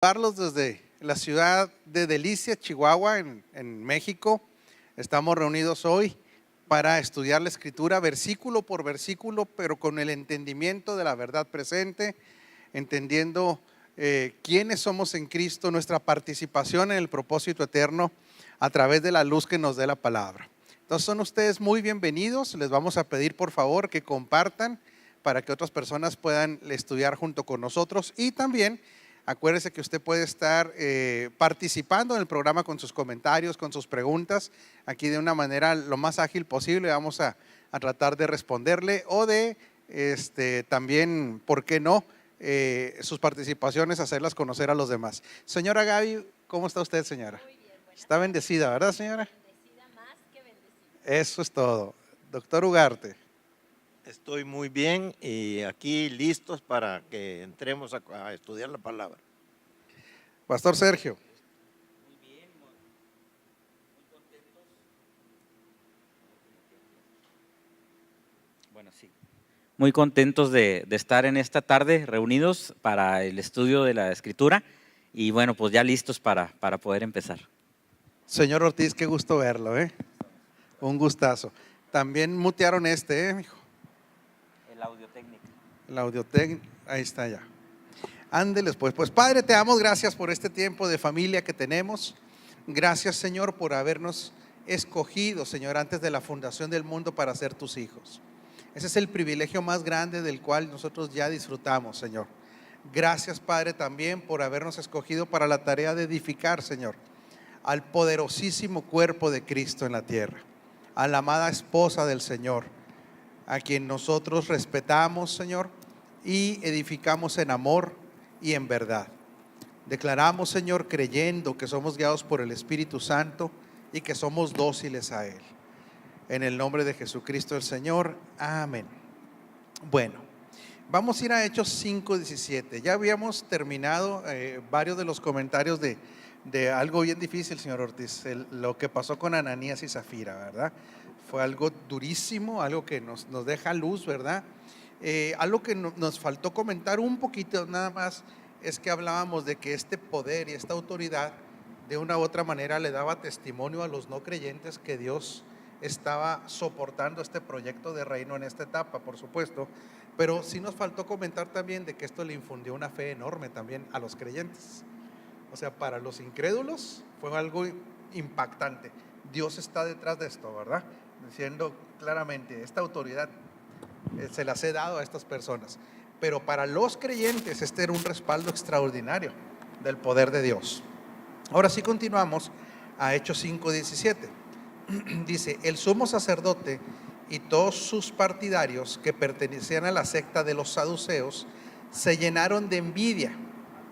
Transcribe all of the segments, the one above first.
Saludarlos desde la ciudad de Delicia, Chihuahua, en México. Estamos reunidos hoy para estudiar la Escritura versículo por versículo, pero con el entendimiento de la verdad presente, entendiendo quiénes somos en Cristo, nuestra participación en el propósito eterno a través de la luz que nos dé la palabra. Entonces son ustedes muy bienvenidos. Les vamos a pedir por favor que compartan para que otras personas puedan estudiar junto con nosotros, y también acuérdese que usted puede estar participando en el programa con sus comentarios, con sus preguntas, aquí de una manera lo más ágil posible. Vamos a tratar de responderle o de también, ¿por qué no? Sus participaciones, hacerlas conocer a los demás. Señora Gaby, ¿cómo está usted, señora? Muy bien, Está bendecida, ¿verdad, señora? bendecida más que bendecida. Eso es todo. Doctor Ugarte. Estoy muy bien y aquí listos para que entremos a estudiar la palabra. Pastor Sergio. Muy bien, muy contentos. Bueno, sí. Muy contentos de estar en esta tarde reunidos para el estudio de la Escritura y bueno, pues ya listos para poder empezar. Señor Ortiz, qué gusto verlo, un gustazo. También mutearon mijo. El audio técnico. El audio técnico, ahí está ya. Ándeles pues Padre, te damos gracias por este tiempo de familia que tenemos. Gracias, Señor, por habernos escogido, Señor, antes de la fundación del mundo para ser tus hijos. Ese es el privilegio más grande del cual nosotros ya disfrutamos, Señor. Gracias, Padre, también por habernos escogido para la tarea de edificar, Señor, al poderosísimo cuerpo de Cristo en la tierra, a la amada esposa del Señor, a quien nosotros respetamos, Señor, y edificamos en amor y en verdad. Declaramos, Señor, creyendo que somos guiados por el Espíritu Santo y que somos dóciles a Él. En el nombre de Jesucristo el Señor, amén. Bueno, vamos a ir a Hechos 5:17. Ya habíamos terminado varios de los comentarios de algo bien difícil, señor Ortiz, lo que pasó con Ananías y Zafira, ¿verdad? Fue algo durísimo, algo que nos deja luz, ¿verdad? Algo que nos faltó comentar un poquito nada más es que hablábamos de que este poder y esta autoridad de una u otra manera le daba testimonio a los no creyentes que Dios estaba soportando este proyecto de reino en esta etapa, por supuesto, pero sí nos faltó comentar también de que esto le infundió una fe enorme también a los creyentes. O sea, para los incrédulos fue algo impactante. Dios está detrás de esto, ¿verdad? Diciendo claramente, esta autoridad se las he dado a estas personas. Pero para los creyentes este era un respaldo extraordinario del poder de Dios. Ahora sí continuamos a Hechos 5:17. Dice, el sumo sacerdote y todos sus partidarios que pertenecían a la secta de los saduceos se llenaron de envidia.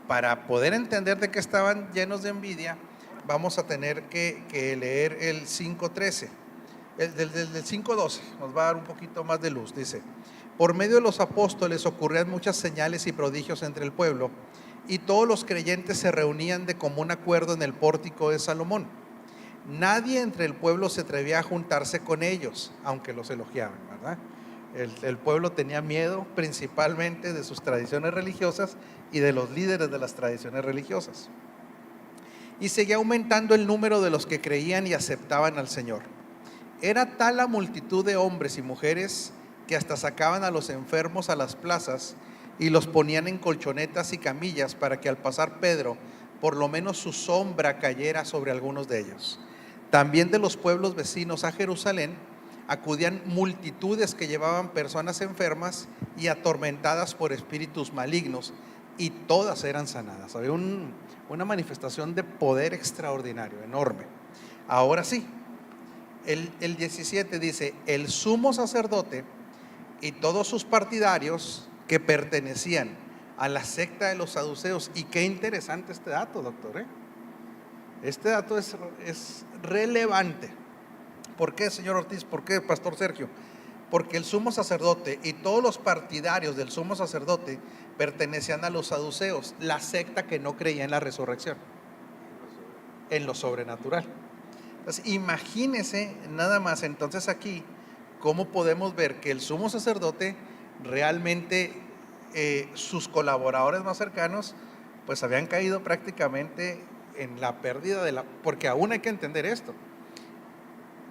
Para poder entender de qué estaban llenos de envidia, vamos a tener que leer el 5:13. Del 5:12 nos va a dar un poquito más de luz. Dice, por medio de los apóstoles ocurrían muchas señales y prodigios entre el pueblo, y todos los creyentes se reunían de común acuerdo en el pórtico de Salomón. Nadie entre el pueblo se atrevía a juntarse con ellos, aunque los elogiaban, ¿verdad? El pueblo tenía miedo principalmente de sus tradiciones religiosas y de los líderes de las tradiciones religiosas. Y seguía aumentando el número de los que creían y aceptaban al Señor. Era tal la multitud de hombres y mujeres que hasta sacaban a los enfermos a las plazas y los ponían en colchonetas y camillas para que al pasar Pedro, por lo menos su sombra cayera sobre algunos de ellos. También de los pueblos vecinos a Jerusalén acudían multitudes que llevaban personas enfermas y atormentadas por espíritus malignos, y todas eran sanadas. Había una manifestación de poder extraordinario, enorme. Ahora sí, el 17 dice, el sumo sacerdote y todos sus partidarios que pertenecían a la secta de los saduceos. Y qué interesante este dato, doctor, Este dato es relevante. ¿Por qué, señor Ortiz? ¿Por qué, pastor Sergio? Porque el sumo sacerdote y todos los partidarios del sumo sacerdote pertenecían a los saduceos, la secta que no creía en la resurrección, en lo sobrenatural. Entonces, imagínese nada más entonces aquí cómo podemos ver que el sumo sacerdote realmente, sus colaboradores más cercanos pues habían caído prácticamente en la pérdida porque aún hay que entender esto,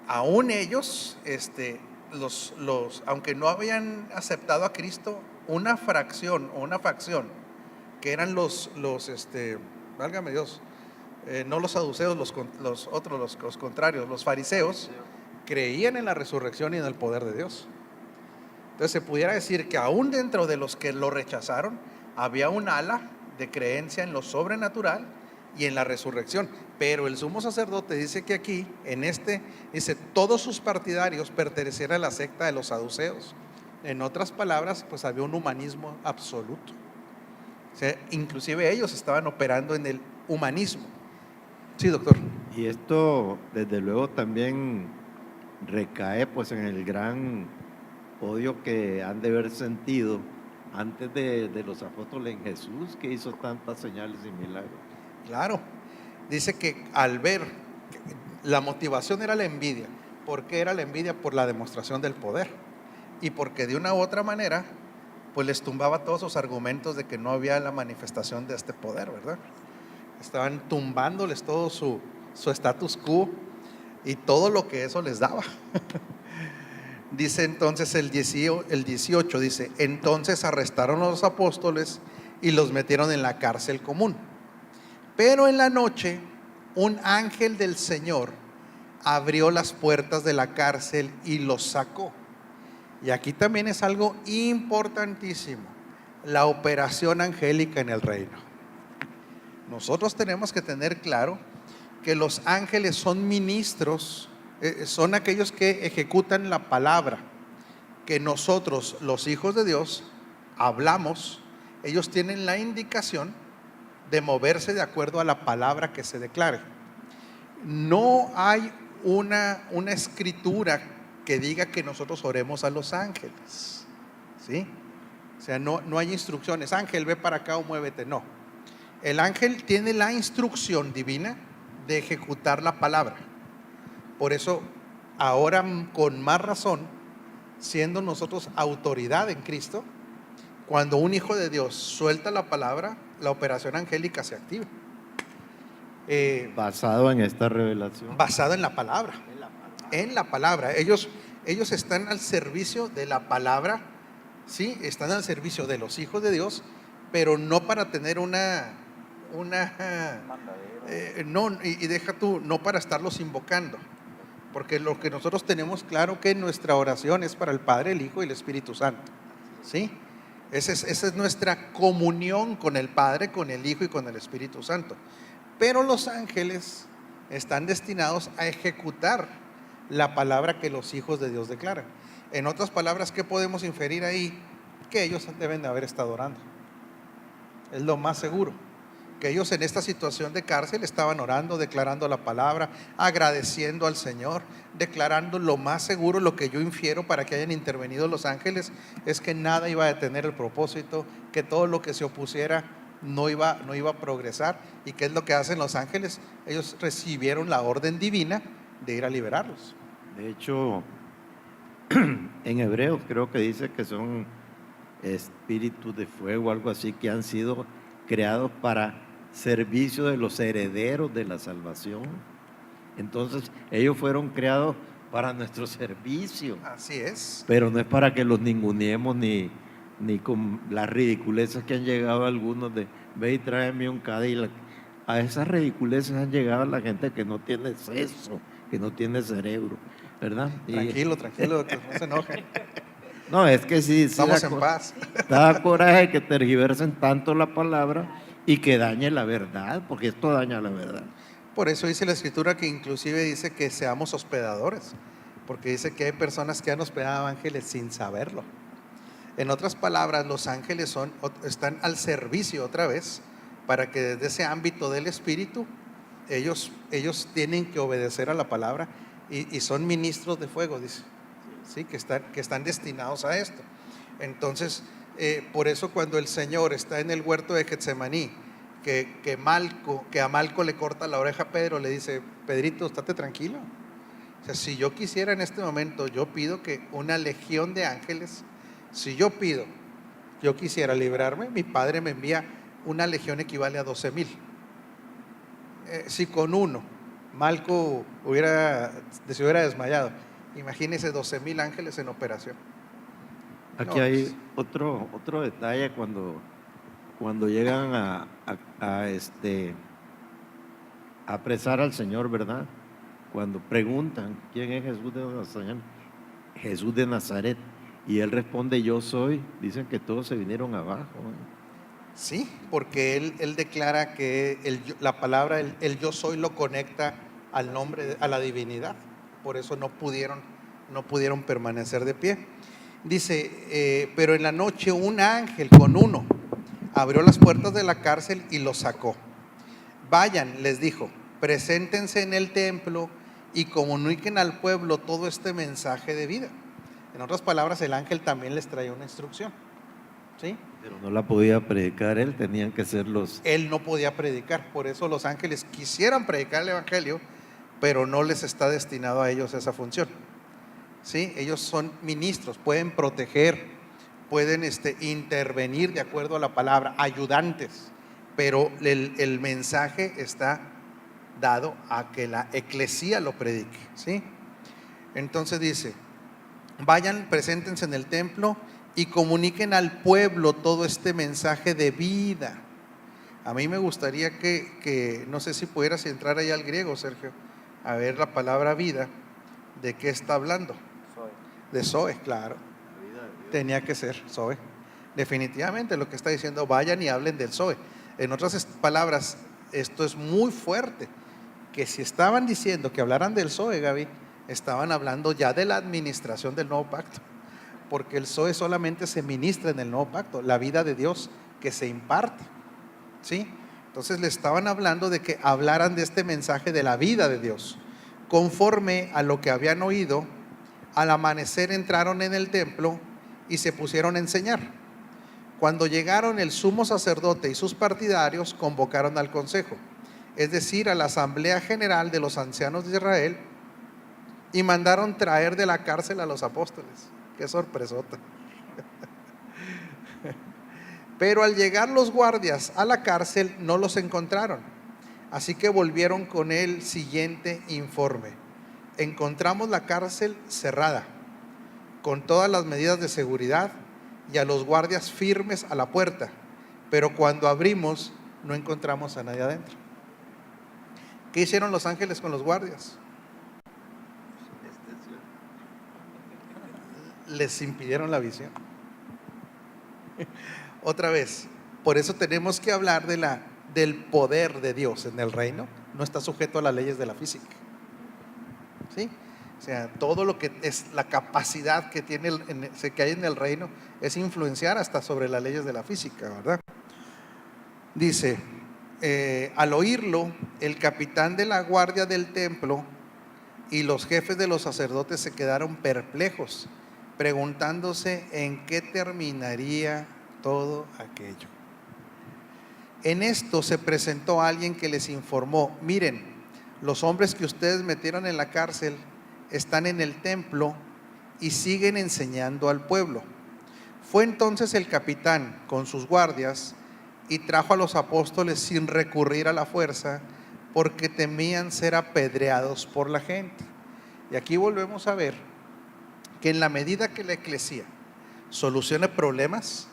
aún ellos, aunque no habían aceptado a Cristo, una fracción o una facción, que eran válgame Dios, no los saduceos, los contrarios, los fariseos, creían en la resurrección y en el poder de Dios. Entonces se pudiera decir que aún dentro de los que lo rechazaron, había un ala de creencia en lo sobrenatural y en la resurrección. Pero el sumo sacerdote dice que aquí, dice, todos sus partidarios pertenecían a la secta de los saduceos. En otras palabras, pues había un humanismo absoluto. O sea, inclusive ellos estaban operando en el humanismo. Sí, doctor. Y esto, desde luego, también recae pues en el gran odio que han de haber sentido antes de los apóstoles en Jesús, que hizo tantas señales y milagros. Claro, dice que al ver, la motivación era la envidia. ¿Por qué era la envidia? Por la demostración del poder, y porque de una u otra manera pues les tumbaba todos sus argumentos de que no había la manifestación de este poder, ¿verdad? Estaban tumbándoles todo su status quo y todo lo que eso les daba. Dice entonces el 18, dice, entonces arrestaron a los apóstoles y los metieron en la cárcel común. Pero en la noche, un ángel del Señor abrió las puertas de la cárcel y los sacó. Y aquí también es algo importantísimo, la operación angélica en el reino. Nosotros tenemos que tener claro que los ángeles son ministros, son aquellos que ejecutan la palabra que nosotros, los hijos de Dios, hablamos. Ellos tienen la indicación de moverse de acuerdo a la palabra que se declare. No hay una escritura que diga que nosotros oremos a los ángeles, ¿sí? O sea, no hay instrucciones, ángel ve para acá o muévete, no. El ángel tiene la instrucción divina de ejecutar la palabra. Por eso, ahora con más razón, siendo nosotros autoridad en Cristo, cuando un hijo de Dios suelta la palabra, la operación angélica se activa. Basado en esta revelación. Basado en la palabra. En la palabra. Ellos están al servicio de la palabra, ¿sí? Están al servicio de los hijos de Dios, pero no para tener no para estarlos invocando. Porque lo que nosotros tenemos claro que nuestra oración es para el Padre, el Hijo y el Espíritu Santo, ¿sí? Esa es nuestra comunión con el Padre, con el Hijo y con el Espíritu Santo. Pero los ángeles están destinados a ejecutar la palabra que los hijos de Dios declaran. En otras palabras, ¿qué podemos inferir ahí? Que ellos deben de haber estado orando. Es lo más seguro, que ellos en esta situación de cárcel estaban orando, declarando la palabra, agradeciendo al Señor, declarando lo más seguro. Lo que yo infiero para que hayan intervenido los ángeles es que nada iba a detener el propósito, que todo lo que se opusiera no iba a progresar. ¿Y qué es lo que hacen los ángeles? Ellos recibieron la orden divina de ir a liberarlos. De hecho, en Hebreos creo que dice que son espíritus de fuego, algo así, que han sido creados para servicio de los herederos de la salvación. Entonces ellos fueron creados para nuestro servicio. Así es. Pero no es para que los ninguneemos ni con las ridiculeces que han llegado algunos de ve y tráeme un Cadillac. A esas ridiculeces han llegado la gente que no tiene seso, que no tiene cerebro, ¿verdad? Tranquilo, doctor, no se enojen. No, es que sí, estamos en paz. Da coraje que tergiversen tanto la palabra y que dañe la verdad, porque esto daña la verdad. Por eso dice la Escritura que inclusive dice que seamos hospedadores, porque dice que hay personas que han hospedado ángeles sin saberlo. En otras palabras, los ángeles están al servicio otra vez, para que desde ese ámbito del Espíritu ellos tienen que obedecer a la palabra y son ministros de fuego, dice, ¿sí? que están destinados a esto. Entonces, por eso cuando el Señor está en el huerto de Getsemaní, que a Malco le corta la oreja a Pedro, le dice: Pedrito, estate tranquilo. O sea, si yo quisiera en este momento, yo pido que una legión de ángeles, si yo quisiera librarme, mi Padre me envía una legión equivale a 12,000. Si con uno Malco se hubiera desmayado, imagínense 12,000 ángeles en operación. Aquí No, hay otro detalle cuando llegan a apresar al Señor, ¿verdad? Cuando preguntan quién es Jesús de Nazaret, y él responde, yo soy, dicen que todos se vinieron abajo. Sí, porque él declara que la palabra, el yo soy, lo conecta al nombre, a la divinidad. Por eso no pudieron permanecer de pie. Dice, pero en la noche un ángel con uno abrió las puertas de la cárcel y los sacó. Vayan, les dijo, preséntense en el templo y comuniquen al pueblo todo este mensaje de vida. En otras palabras, el ángel también les traía una instrucción, ¿sí? Pero no la podía predicar él, tenían que ser los... Él no podía predicar, por eso los ángeles quisieran predicar el evangelio, pero no les está destinado a ellos esa función, ¿sí? Ellos son ministros, pueden proteger, pueden intervenir de acuerdo a la palabra, ayudantes, pero el mensaje está dado a que la eclesía lo predique, ¿sí? Entonces dice, vayan, preséntense en el templo y comuniquen al pueblo todo este mensaje de vida. A mí me gustaría que no sé si pudieras entrar ahí al griego, Sergio, a ver la palabra vida, ¿de qué está hablando? De Zoe, claro. Tenía que ser Zoe. Definitivamente lo que está diciendo, vayan y hablen del Zoe. En otras palabras, esto es muy fuerte, que si estaban diciendo que hablaran del Zoe, Gaby, estaban hablando ya de la administración del nuevo pacto, porque el Zoe solamente se ministra en el nuevo pacto, la vida de Dios que se imparte, ¿sí? Entonces le estaban hablando de que hablaran de este mensaje de la vida de Dios, conforme a lo que habían oído. Al amanecer entraron en el templo y se pusieron a enseñar. Cuando llegaron, el sumo sacerdote y sus partidarios convocaron al consejo, es decir, a la asamblea general de los ancianos de Israel, y mandaron traer de la cárcel a los apóstoles. Qué sorpresota. Pero al llegar los guardias a la cárcel no los encontraron, así que volvieron con el siguiente informe: encontramos la cárcel cerrada, con todas las medidas de seguridad y a los guardias firmes a la puerta, pero cuando abrimos no encontramos a nadie adentro. ¿Qué hicieron los ángeles con los guardias? Les impidieron la visión. Otra vez, por eso tenemos que hablar del poder de Dios en el reino. No está sujeto a las leyes de la física, ¿sí? O sea, todo lo que es la capacidad que tiene que hay en el reino es influenciar hasta sobre las leyes de la física, ¿verdad? Dice, al oírlo, el capitán de la guardia del templo y los jefes de los sacerdotes se quedaron perplejos, preguntándose en qué terminaría todo aquello. En esto se presentó alguien que les informó: miren, los hombres que ustedes metieron en la cárcel están en el templo y siguen enseñando al pueblo. Fue entonces el capitán con sus guardias y trajo a los apóstoles sin recurrir a la fuerza, porque temían ser apedreados por la gente. Y aquí volvemos a ver que en la medida que la eclesía solucione problemas,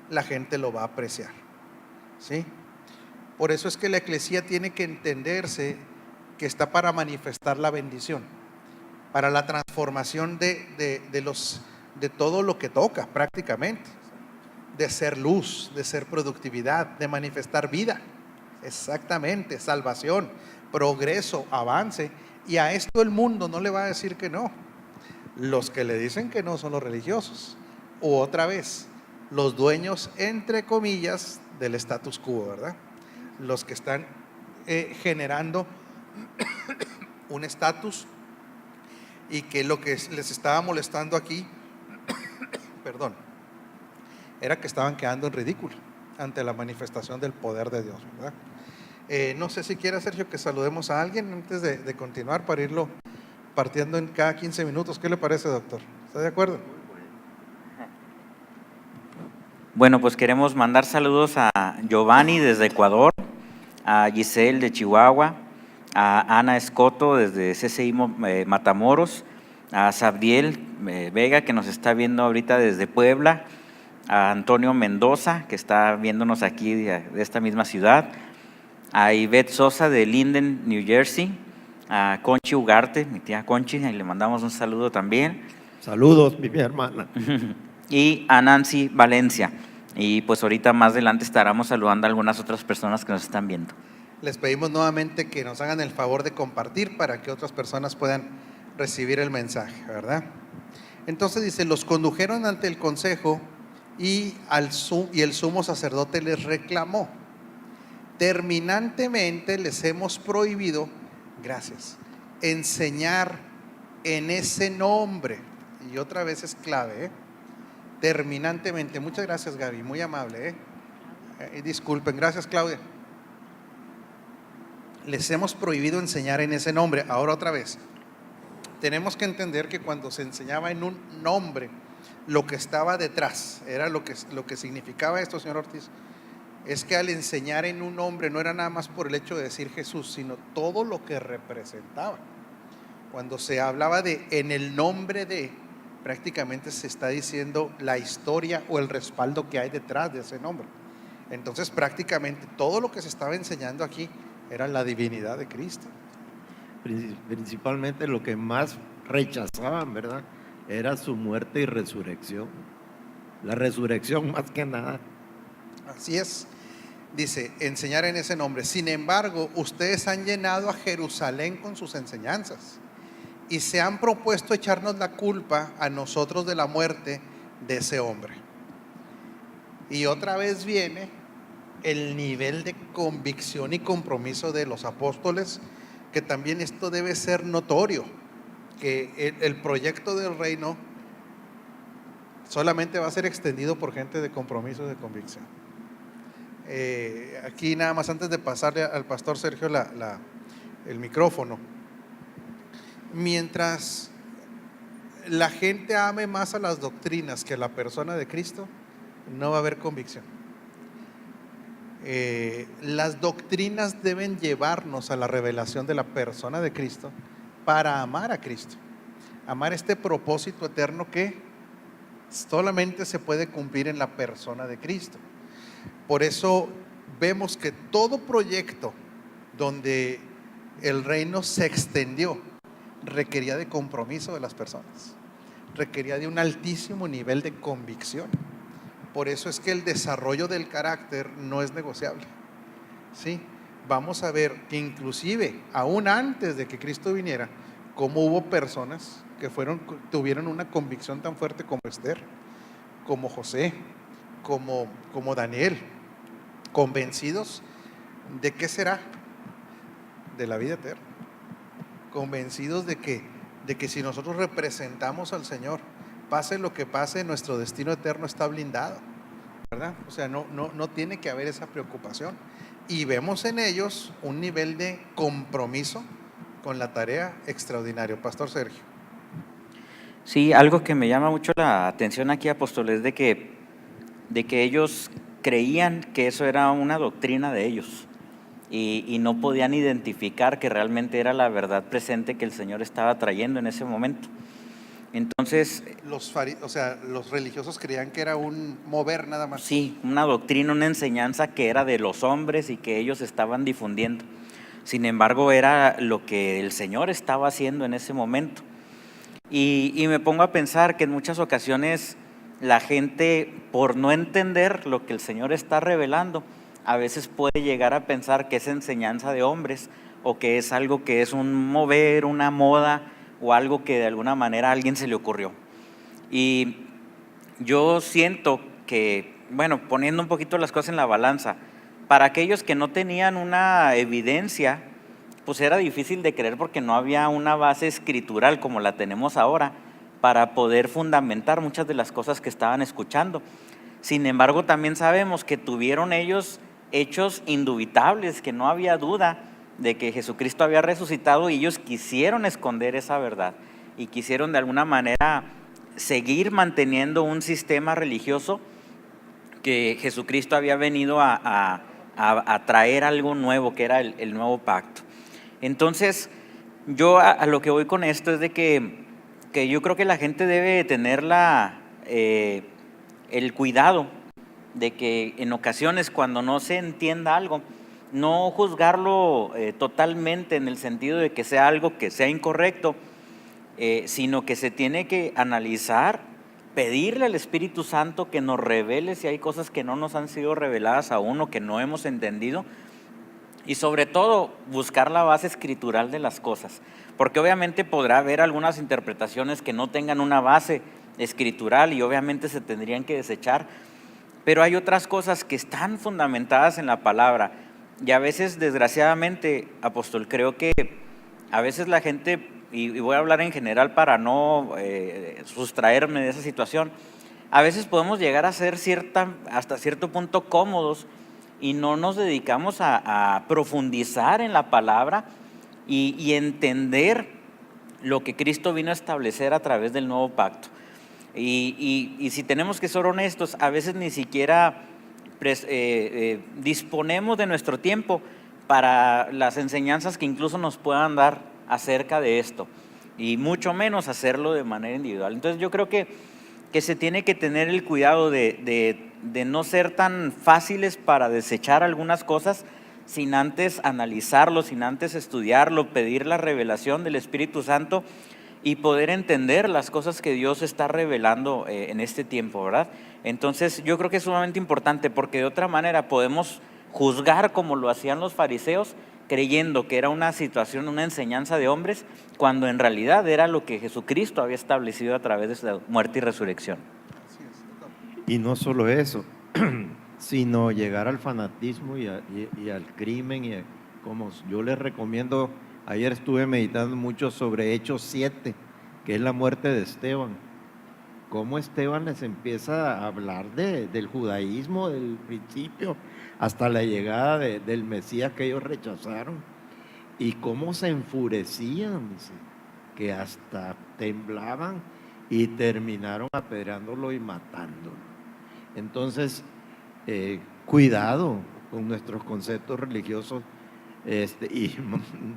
la gente lo va a apreciar, ¿sí? Por eso es que la eclesía tiene que entenderse que está para manifestar la bendición, para la transformación de todo lo que toca prácticamente, de ser luz, de ser productividad, de manifestar vida, exactamente, salvación, progreso, avance. Y a esto el mundo no le va a decir que no. Los que le dicen que no son los religiosos, u otra vez, los dueños, entre comillas, del status quo, ¿verdad? Los que están generando un estatus, y que lo que les estaba molestando aquí, perdón, era que estaban quedando en ridículo ante la manifestación del poder de Dios, ¿verdad? No sé si quiere, Sergio, que saludemos a alguien antes de continuar, para irlo partiendo en cada 15 minutos. ¿Qué le parece, doctor? ¿Está de acuerdo? Bueno, pues queremos mandar saludos a Giovanni desde Ecuador, a Giselle de Chihuahua, a Ana Escoto desde CCI Matamoros, a Sabdiel Vega, que nos está viendo ahorita desde Puebla, a Antonio Mendoza, que está viéndonos aquí de esta misma ciudad, a Ivette Sosa de Linden, New Jersey, a Conchi Ugarte, mi tía Conchi, y le mandamos un saludo también. Saludos, mi hermana. Y a Nancy Valencia. Y pues ahorita más adelante estaremos saludando a algunas otras personas que nos están viendo. Les pedimos nuevamente que nos hagan el favor de compartir para que otras personas puedan recibir el mensaje, ¿verdad? Entonces dice, los condujeron ante el consejo y el sumo sacerdote les reclamó: terminantemente les hemos prohibido, gracias, enseñar en ese nombre. Y otra vez es clave, terminantemente. Muchas gracias, Gaby, muy amable. Disculpen, gracias, Claudia. Les hemos prohibido enseñar en ese nombre. Ahora otra vez, tenemos que entender que cuando se enseñaba en un nombre, lo que estaba detrás, era lo que significaba esto, señor Ortiz, es que al enseñar en un nombre no era nada más por el hecho de decir Jesús, sino todo lo que representaba. Cuando se hablaba de en el nombre de, prácticamente se está diciendo la historia o el respaldo que hay detrás de ese nombre. Entonces prácticamente todo lo que se estaba enseñando aquí era la divinidad de Cristo. Principalmente lo que más rechazaban, ¿verdad?, era su muerte y resurrección. La resurrección más que nada. Así es. Dice, enseñar en ese nombre. Sin embargo, ustedes han llenado a Jerusalén con sus enseñanzas y se han propuesto echarnos la culpa a nosotros de la muerte de ese hombre. Y otra vez viene el nivel de convicción y compromiso de los apóstoles, que también esto debe ser notorio, que el proyecto del reino solamente va a ser extendido por gente de compromiso y de convicción. Aquí nada más, antes de pasarle al pastor Sergio el micrófono, mientras la gente ame más a las doctrinas que a la persona de Cristo, no va a haber convicción. Las doctrinas deben llevarnos a la revelación de la persona de Cristo para amar a Cristo, amar este propósito eterno que solamente se puede cumplir en la persona de Cristo. Por eso vemos que todo proyecto donde el reino se extendió requería de compromiso de las personas, requería de un altísimo nivel de convicción. Por eso es que el desarrollo del carácter no es negociable. ¿Sí? Vamos a ver que inclusive aún antes de que Cristo viniera, cómo hubo personas que tuvieron una convicción tan fuerte como Esther, como José, como Daniel, convencidos de qué será, de la vida eterna, convencidos de que si nosotros representamos al Señor, pase lo que pase, nuestro destino eterno está blindado, ¿verdad? O sea, no tiene que haber esa preocupación. Y vemos en ellos un nivel de compromiso con la tarea extraordinario. Pastor Sergio. Sí, algo que me llama mucho la atención aquí, apóstol, es de que ellos creían que eso era una doctrina de ellos y no podían identificar que realmente era la verdad presente que el Señor estaba trayendo en ese momento. Entonces, los religiosos creían que era un mover nada más. Sí, una doctrina, una enseñanza que era de los hombres y que ellos estaban difundiendo. Sin embargo, era lo que el Señor estaba haciendo en ese momento. Y me pongo a pensar que en muchas ocasiones la gente, por no entender lo que el Señor está revelando, a veces puede llegar a pensar que es enseñanza de hombres o que es algo que es un mover, una moda o algo que de alguna manera a alguien se le ocurrió. Y yo siento que, bueno, poniendo un poquito las cosas en la balanza, para aquellos que no tenían una evidencia, pues era difícil de creer porque no había una base escritural como la tenemos ahora para poder fundamentar muchas de las cosas que estaban escuchando. Sin embargo, también sabemos que tuvieron ellos hechos indubitables, que no había duda de que Jesucristo había resucitado, y ellos quisieron esconder esa verdad y quisieron de alguna manera seguir manteniendo un sistema religioso que Jesucristo había venido a traer algo nuevo, que era el nuevo pacto. Entonces, yo a lo que voy con esto es de que yo creo que la gente debe tener el cuidado de que en ocasiones cuando no se entienda algo, no juzgarlo totalmente en el sentido de que sea algo que sea incorrecto, sino que se tiene que analizar, pedirle al Espíritu Santo que nos revele si hay cosas que no nos han sido reveladas aún o que no hemos entendido, y sobre todo buscar la base escritural de las cosas, porque obviamente podrá haber algunas interpretaciones que no tengan una base escritural y obviamente se tendrían que desechar, pero hay otras cosas que están fundamentadas en la palabra. Y a veces, desgraciadamente, apóstol, creo que a veces la gente, y voy a hablar en general para no sustraerme de esa situación, a veces podemos llegar a ser hasta cierto punto cómodos y no nos dedicamos a profundizar en la palabra y entender lo que Cristo vino a establecer a través del nuevo pacto. Y si tenemos que ser honestos, a veces ni siquiera disponemos de nuestro tiempo para las enseñanzas que incluso nos puedan dar acerca de esto, y mucho menos hacerlo de manera individual. Entonces yo creo que se tiene que tener el cuidado de no ser tan fáciles para desechar algunas cosas sin antes analizarlo, sin antes estudiarlo, pedir la revelación del Espíritu Santo y poder entender las cosas que Dios está revelando en este tiempo, ¿verdad? Entonces yo creo que es sumamente importante, porque de otra manera podemos juzgar como lo hacían los fariseos, creyendo que era una situación, una enseñanza de hombres, cuando en realidad era lo que Jesucristo había establecido a través de su muerte y resurrección. Y no solo eso, sino llegar al fanatismo y al crimen. Como yo les recomiendo, ayer estuve meditando mucho sobre Hechos 7, que es la muerte de Esteban. Cómo Esteban les empieza a hablar del judaísmo, del principio, hasta la llegada del Mesías que ellos rechazaron, y cómo se enfurecían, dice, que hasta temblaban y terminaron apedreándolo y matándolo. Entonces, cuidado con nuestros conceptos religiosos, y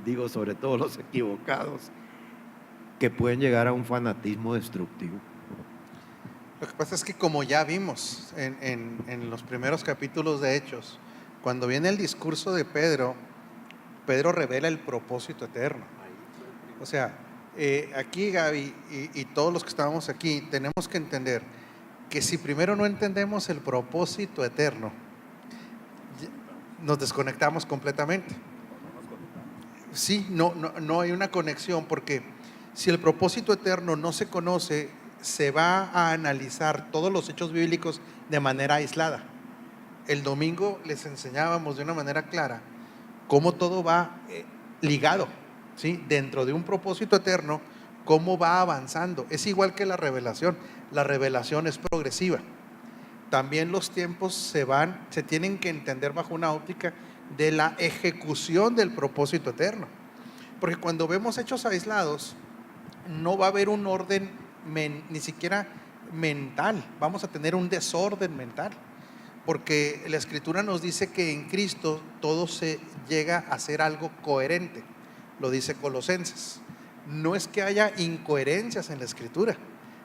digo sobre todo los equivocados, que pueden llegar a un fanatismo destructivo. Lo que pasa es que, como ya vimos en los primeros capítulos de Hechos, cuando viene el discurso de Pedro, Pedro revela el propósito eterno. O sea, aquí Gaby y todos los que estábamos aquí tenemos que entender que si primero no entendemos el propósito eterno, nos desconectamos completamente. Sí, no hay una conexión, porque si el propósito eterno no se conoce, se va a analizar todos los hechos bíblicos de manera aislada. El domingo les enseñábamos de una manera clara cómo todo va ligado, ¿sí? Dentro de un propósito eterno, cómo va avanzando. Es igual que la revelación es progresiva. También los tiempos se tienen que entender bajo una óptica de la ejecución del propósito eterno, porque cuando vemos hechos aislados no va a haber un orden ni siquiera mental, vamos a tener un desorden mental, porque la Escritura nos dice que en Cristo todo se llega a ser algo coherente, lo dice Colosenses. No es que haya incoherencias en la Escritura,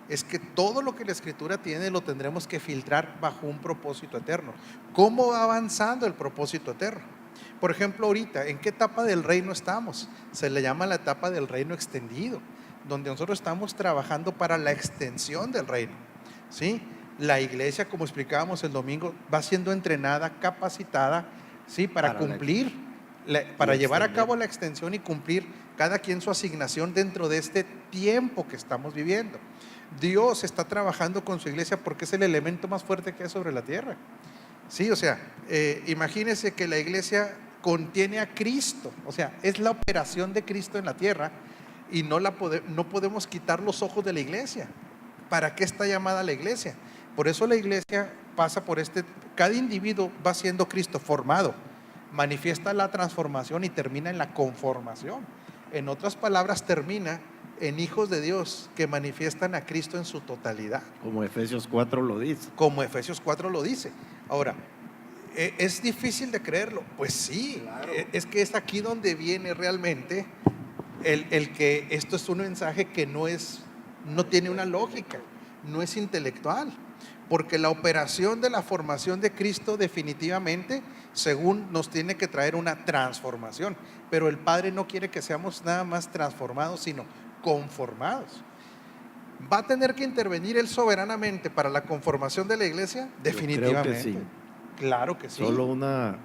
es que todo lo que la Escritura tiene lo tendremos que filtrar bajo un propósito eterno. ¿Cómo va avanzando el propósito eterno? Por ejemplo, ahorita, ¿en qué etapa del reino estamos? Se le llama la etapa del reino extendido, donde nosotros estamos trabajando para la extensión del reino, ¿sí? La iglesia, como explicábamos el domingo, va siendo entrenada, capacitada, ¿sí? Para cumplir, para llevar a cabo la extensión y cumplir cada quien su asignación dentro de este tiempo que estamos viviendo. Dios está trabajando con su iglesia porque es el elemento más fuerte que hay sobre la tierra, ¿sí? O sea, imagínense que la iglesia contiene a Cristo, o sea, es la operación de Cristo en la tierra, y no podemos quitar los ojos de la iglesia. ¿Para qué está llamada la iglesia? Por eso la iglesia pasa por cada individuo va siendo Cristo formado, manifiesta la transformación y termina en la conformación. En otras palabras, termina en hijos de Dios que manifiestan a Cristo en su totalidad. Como Efesios 4 lo dice. Como Efesios 4 lo dice. Ahora, ¿es difícil de creerlo? Pues sí, es que es aquí donde viene realmente el que esto es un mensaje que no tiene una lógica, no es intelectual, porque la operación de la formación de Cristo definitivamente, según nos tiene que traer una transformación, pero el Padre no quiere que seamos nada más transformados, sino conformados. ¿Va a tener que intervenir Él soberanamente para la conformación de la iglesia? Definitivamente. Creo que sí. Claro que sí. Solo una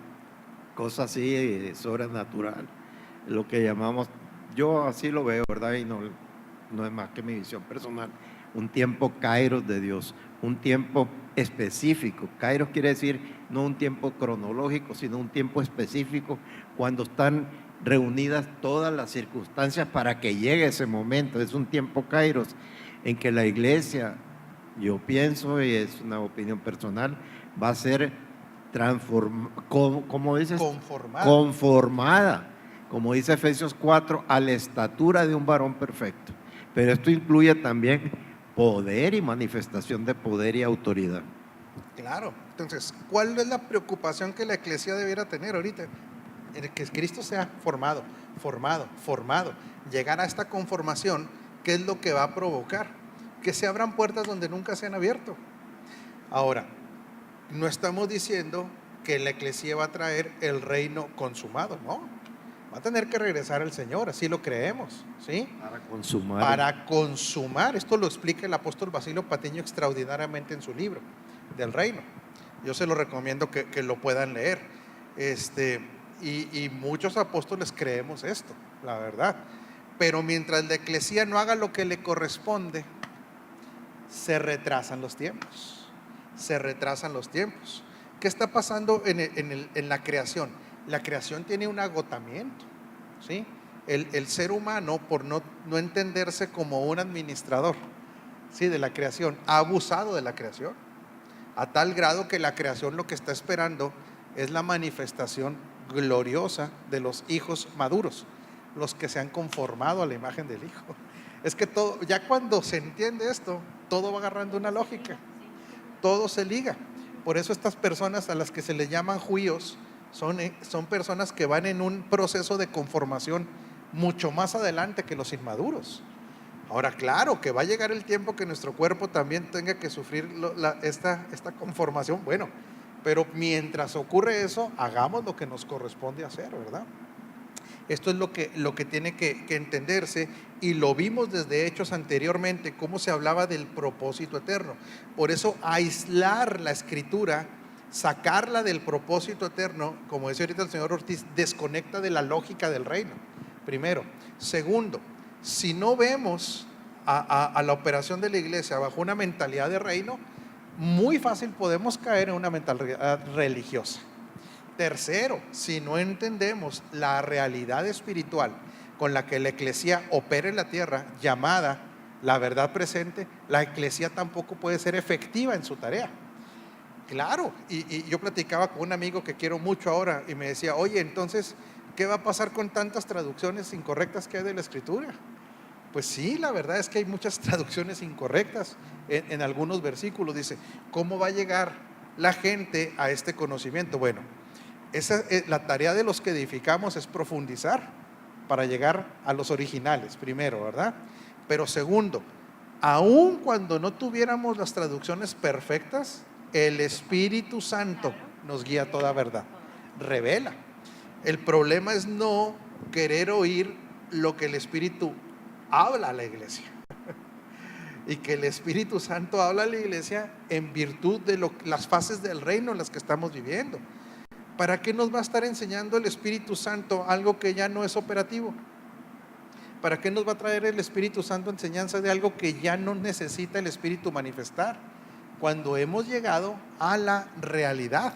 cosa así sobrenatural, lo que llamamos, yo así lo veo, ¿verdad? Y no es más que mi visión personal, un tiempo kairos de Dios, un tiempo específico. Kairos quiere decir no un tiempo cronológico, sino un tiempo específico, cuando están reunidas todas las circunstancias para que llegue ese momento. Es un tiempo kairos en que la iglesia, yo pienso, y es una opinión personal, va a ser ¿cómo dices? Conformada, como dice Efesios 4, a la estatura de un varón perfecto. Pero esto incluye también poder y manifestación de poder y autoridad. Claro. Entonces, ¿cuál es la preocupación que la iglesia debiera tener ahorita? Que Cristo sea formado, llegar a esta conformación. ¿Qué es lo que va a provocar? Que se abran puertas donde nunca se han abierto. Ahora, no estamos diciendo que la iglesia va a traer el reino consumado, no. Va a tener que regresar el Señor, así lo creemos, ¿sí? Para consumar. Esto lo explica el apóstol Basilio Patiño extraordinariamente en su libro del reino. Yo se lo recomiendo que lo puedan leer. Y muchos apóstoles creemos esto, la verdad. Pero mientras la iglesia no haga lo que le corresponde, se retrasan los tiempos. ¿Qué está pasando en la creación? La creación tiene un agotamiento, ¿sí? El ser humano, por no entenderse como un administrador, ¿sí?, de la creación, ha abusado de la creación, a tal grado que la creación lo que está esperando es la manifestación gloriosa de los hijos maduros, los que se han conformado a la imagen del Hijo. Es que todo, ya cuando se entiende esto, todo va agarrando una lógica, todo se liga. Por eso estas personas a las que se les llaman judíos son personas que van en un proceso de conformación mucho más adelante que los inmaduros. Ahora, claro que va a llegar el tiempo que nuestro cuerpo también tenga que sufrir esta conformación, bueno, pero mientras ocurre eso, hagamos lo que nos corresponde hacer, ¿verdad? Esto es lo que tiene que entenderse, y lo vimos desde Hechos anteriormente, cómo se hablaba del propósito eterno. Por eso aislar la escritura, sacarla del propósito eterno, como dice ahorita el señor Ortiz, desconecta de la lógica del reino, primero. Segundo, si no vemos a la operación de la iglesia bajo una mentalidad de reino, muy fácil podemos caer en una mentalidad religiosa. Tercero, si no entendemos la realidad espiritual con la que la iglesia opera en la tierra, llamada la verdad presente, la iglesia tampoco puede ser efectiva en su tarea. Claro, y yo platicaba con un amigo que quiero mucho ahora y me decía, oye, entonces, ¿qué va a pasar con tantas traducciones incorrectas que hay de la escritura? Pues sí, la verdad es que hay muchas traducciones incorrectas en algunos versículos. Dice, ¿cómo va a llegar la gente a este conocimiento? Bueno, la tarea de los que edificamos es profundizar para llegar a los originales, primero, ¿verdad? Pero segundo, aun cuando no tuviéramos las traducciones perfectas, el Espíritu Santo nos guía a toda verdad, revela. El problema es no querer oír lo que el Espíritu habla a la iglesia y que el Espíritu Santo habla a la iglesia en virtud de las fases del reino en las que estamos viviendo. ¿Para qué nos va a estar enseñando el Espíritu Santo algo que ya no es operativo? ¿Para qué nos va a traer el Espíritu Santo enseñanza de algo que ya no necesita el Espíritu manifestar? Cuando hemos llegado a la realidad,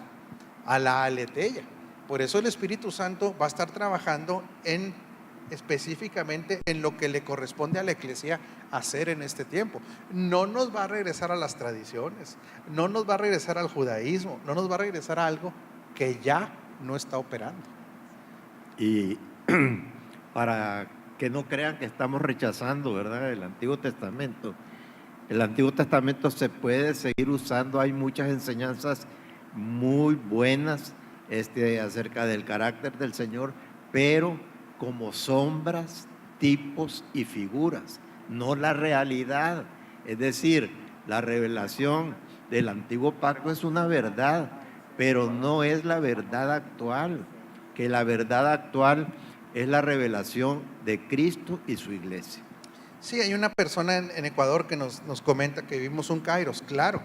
a la aletheia. Por eso el Espíritu Santo va a estar trabajando específicamente en lo que le corresponde a la iglesia hacer en este tiempo. No nos va a regresar a las tradiciones, no nos va a regresar al judaísmo, no nos va a regresar a algo que ya no está operando. Y para que no crean que estamos rechazando, ¿verdad?, el Antiguo Testamento. El Antiguo Testamento se puede seguir usando, hay muchas enseñanzas muy buenas acerca del carácter del Señor, pero como sombras, tipos y figuras, no la realidad. Es decir, la revelación del antiguo pacto es una verdad, pero no es la verdad actual, que la verdad actual es la revelación de Cristo y su iglesia. Sí, hay una persona en Ecuador que nos comenta que vivimos un Kairos, claro,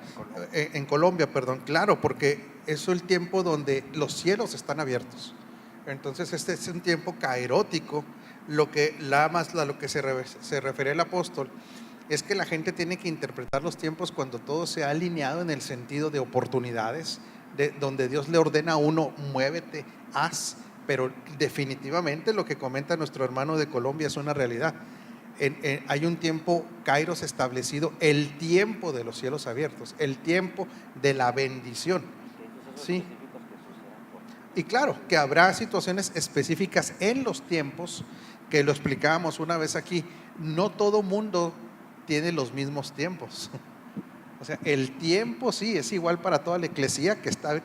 en Colombia, perdón, claro, porque es el tiempo donde los cielos están abiertos. Entonces este es un tiempo kairótico. Lo que se refiere el apóstol es que la gente tiene que interpretar los tiempos cuando todo se ha alineado en el sentido de oportunidades, donde Dios le ordena a uno, muévete, haz, pero definitivamente lo que comenta nuestro hermano de Colombia es una realidad. Hay un tiempo kairos establecido, el tiempo de los cielos abiertos, el tiempo de la bendición. Sí. Y claro, que habrá situaciones específicas en los tiempos, que lo explicábamos una vez aquí, no todo mundo tiene los mismos tiempos. O sea, el tiempo sí es igual para toda la eclesía, que están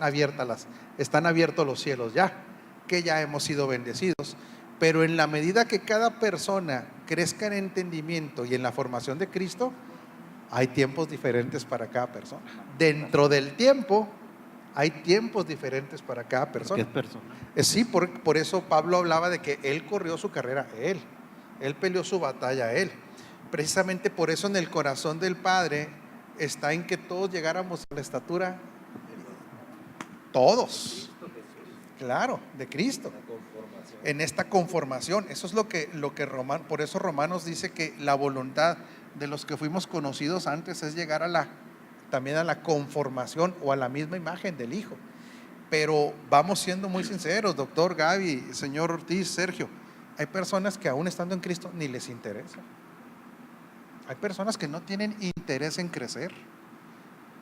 abiertos los cielos ya, que ya hemos sido bendecidos. Pero en la medida que cada persona crezca en entendimiento y en la formación de Cristo, hay tiempos diferentes para cada persona. Dentro del tiempo, hay tiempos diferentes para cada persona. ¿Qué persona? Sí, por eso Pablo hablaba de que él corrió su carrera, él peleó su batalla, él. Precisamente por eso en el corazón del Padre está en que todos llegáramos a la estatura, todos, claro, de Cristo. En esta conformación, eso es lo que por eso Romanos dice que la voluntad de los que fuimos conocidos antes es llegar también a la conformación o a la misma imagen del Hijo. Pero vamos siendo muy sinceros, doctor Gaby, señor Ortiz, Sergio, hay personas que aún estando en Cristo ni les interesa. Hay personas que no tienen interés en crecer.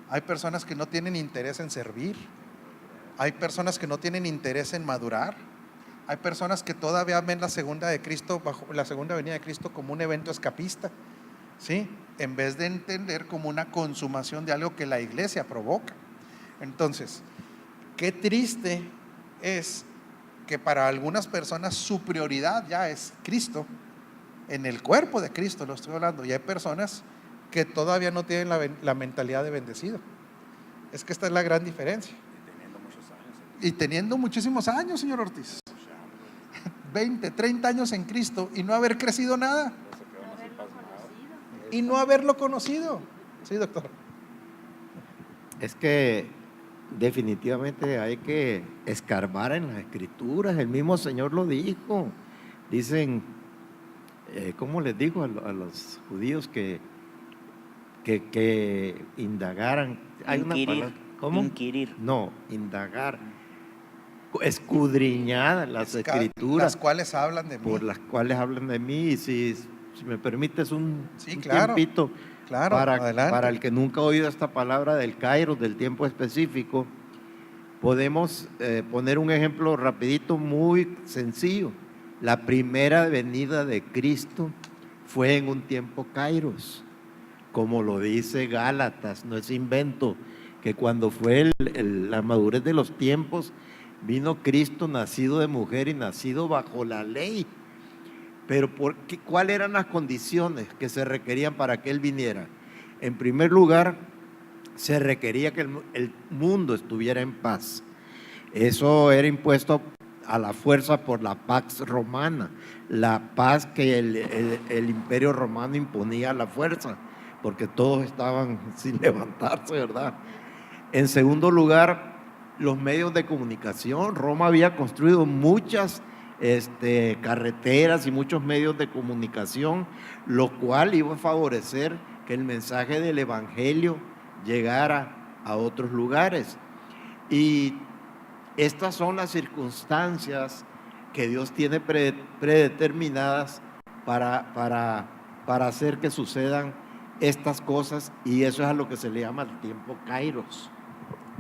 Hay personas que no tienen interés en servir. Hay personas que no tienen interés en madurar. Hay personas que todavía ven la segunda venida de Cristo como un evento escapista, ¿sí? En vez de entender como una consumación de algo que la iglesia provoca. Entonces, qué triste es que para algunas personas su prioridad ya es Cristo, en el cuerpo de Cristo lo estoy hablando, y hay personas que todavía no tienen la mentalidad de bendecido. Es que esta es la gran diferencia. Y teniendo muchísimos años, señor Ortiz, 20, 30 años en Cristo y no haber crecido nada. Y no haberlo conocido. Sí, doctor. Es que definitivamente hay que escarbar en las escrituras. El mismo Señor lo dijo. Dicen, ¿cómo les dijo a los judíos que indagaran? Hay Inquirir. una palabra. ¿Cómo? Inquirir. No, indagar. Escudriñar las escrituras. Las cuales hablan de mí. Por las cuales hablan de mí. Y si me permites un claro, tiempito, claro, para el que nunca ha oído esta palabra del kairos, del tiempo específico, podemos poner un ejemplo rapidito, muy sencillo. La primera venida de Cristo fue en un tiempo kairos, como lo dice Gálatas, no es invento, que cuando fue la madurez de los tiempos, vino Cristo nacido de mujer y nacido bajo la ley. Pero ¿cuáles eran las condiciones que se requerían para que Él viniera? En primer lugar, se requería que el mundo estuviera en paz. Eso era impuesto a la fuerza por la Pax Romana, la paz que el Imperio Romano imponía a la fuerza, porque todos estaban sin levantarse, ¿verdad? En segundo lugar, los medios de comunicación. Roma había construido muchas carreteras y muchos medios de comunicación, lo cual iba a favorecer que el mensaje del Evangelio llegara a otros lugares. Y estas son las circunstancias que Dios tiene predeterminadas para hacer que sucedan estas cosas, y eso es a lo que se le llama el tiempo kairos.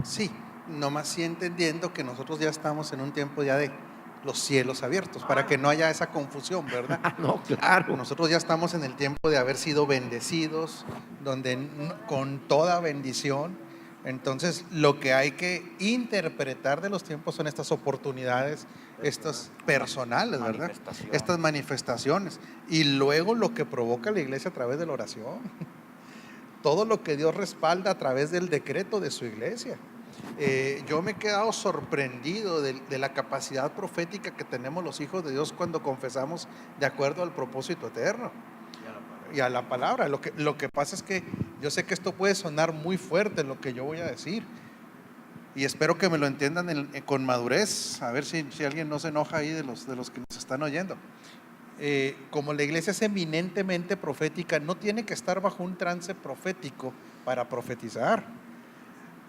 Sí, nomás sí entendiendo que nosotros ya estamos en un tiempo ya de los cielos abiertos, para que no haya esa confusión, ¿verdad? No, claro. Nosotros ya estamos en el tiempo de haber sido bendecidos, donde con toda bendición, Entonces, lo que hay que interpretar de los tiempos son estas oportunidades, estas personales, ¿verdad? Manifestaciones. Estas manifestaciones. Y luego lo que provoca la iglesia a través de la oración. Todo lo que Dios respalda a través del decreto de su iglesia. Yo me he quedado sorprendido de la capacidad profética que tenemos los hijos de Dios cuando confesamos de acuerdo al propósito eterno y a la palabra. Lo que pasa es que yo sé que esto puede sonar muy fuerte lo que yo voy a decir, y espero que me lo entiendan con madurez, a ver si alguien no se enoja ahí de los que nos están oyendo. Como la iglesia es eminentemente profética, no tiene que estar bajo un trance profético para profetizar,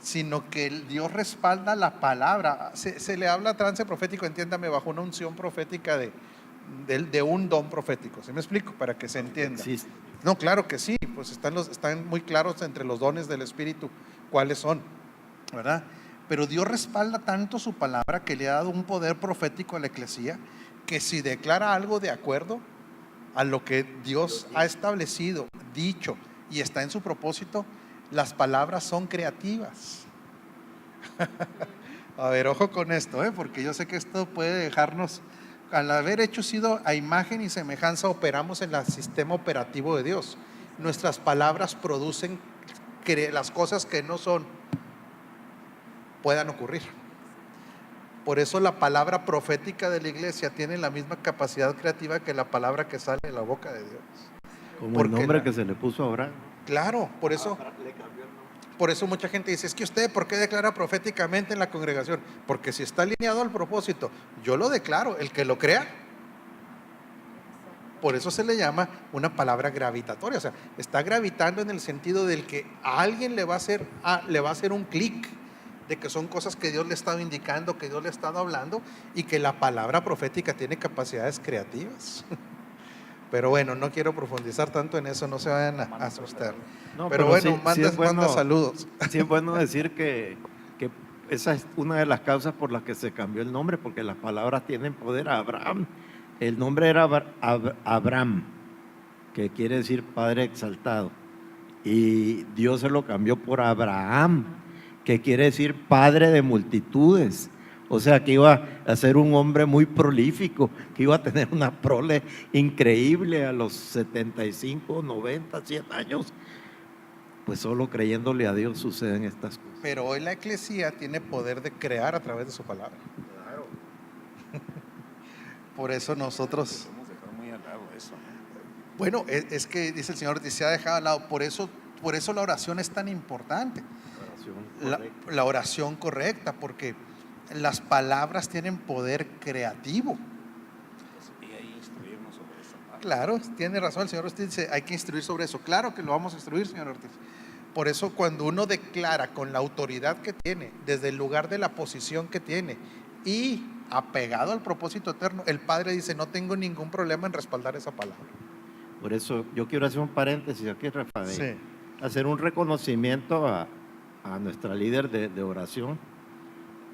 sino que Dios respalda la palabra. Se le habla trance profético, entiéndame, bajo una unción profética de un don profético. ¿Sí me explico? Para que se entienda. Existe. No, claro que sí, pues están muy claros entre los dones del Espíritu cuáles son, ¿verdad? Pero Dios respalda tanto su palabra que le ha dado un poder profético a la eclesía, que si declara algo de acuerdo a lo que Dios ha establecido, dicho y está en su propósito, las palabras son creativas. A ver, ojo con esto, porque yo sé que esto puede dejarnos, al haber sido a imagen y semejanza, operamos en el sistema operativo de Dios. Nuestras palabras producen que las cosas que no son puedan ocurrir. Por eso la palabra profética de la iglesia tiene la misma capacidad creativa que la palabra que sale de la boca de Dios. Como Porque el nombre que se le puso a Abraham. Claro, por eso mucha gente dice, es que usted, ¿por qué declara proféticamente en la congregación? Porque si está alineado al propósito, yo lo declaro, el que lo crea. Por eso se le llama una palabra gravitatoria, o sea, está gravitando en el sentido del que a alguien le va a hacer un clic, de que son cosas que Dios le ha estado indicando, que Dios le ha estado hablando, y que la palabra profética tiene capacidades creativas. Pero bueno, no quiero profundizar tanto en eso, no se vayan a asustar. No, pero bueno, sí es manda saludos. Sí es bueno decir que esa es una de las causas por las que se cambió el nombre, porque las palabras tienen poder. A Abraham, el nombre era Abraham, que quiere decir Padre exaltado, y Dios se lo cambió por Abraham, que quiere decir Padre de multitudes. O sea, que iba a ser un hombre muy prolífico, que iba a tener una prole increíble a los 75, 90, 100 años. Pues solo creyéndole a Dios suceden estas cosas. Pero hoy la eclesía tiene poder de crear a través de su palabra. Claro. Por eso nosotros, Podemos dejar muy al lado eso, ¿no? bueno, es que dice el Señor, se ha dejado al lado. Por eso la oración es tan importante. La oración correcta, porque las palabras tienen poder creativo. Y ahí instruirnos sobre eso. Claro, tiene razón el señor Ortiz, dice, hay que instruir sobre eso. Claro que lo vamos a instruir, señor Ortiz. Por eso cuando uno declara con la autoridad que tiene, desde el lugar de la posición que tiene y apegado al propósito eterno, el Padre dice, no tengo ningún problema en respaldar esa palabra. Por eso yo quiero hacer un paréntesis aquí, Rafael. Sí. Hacer un reconocimiento a nuestra líder de oración,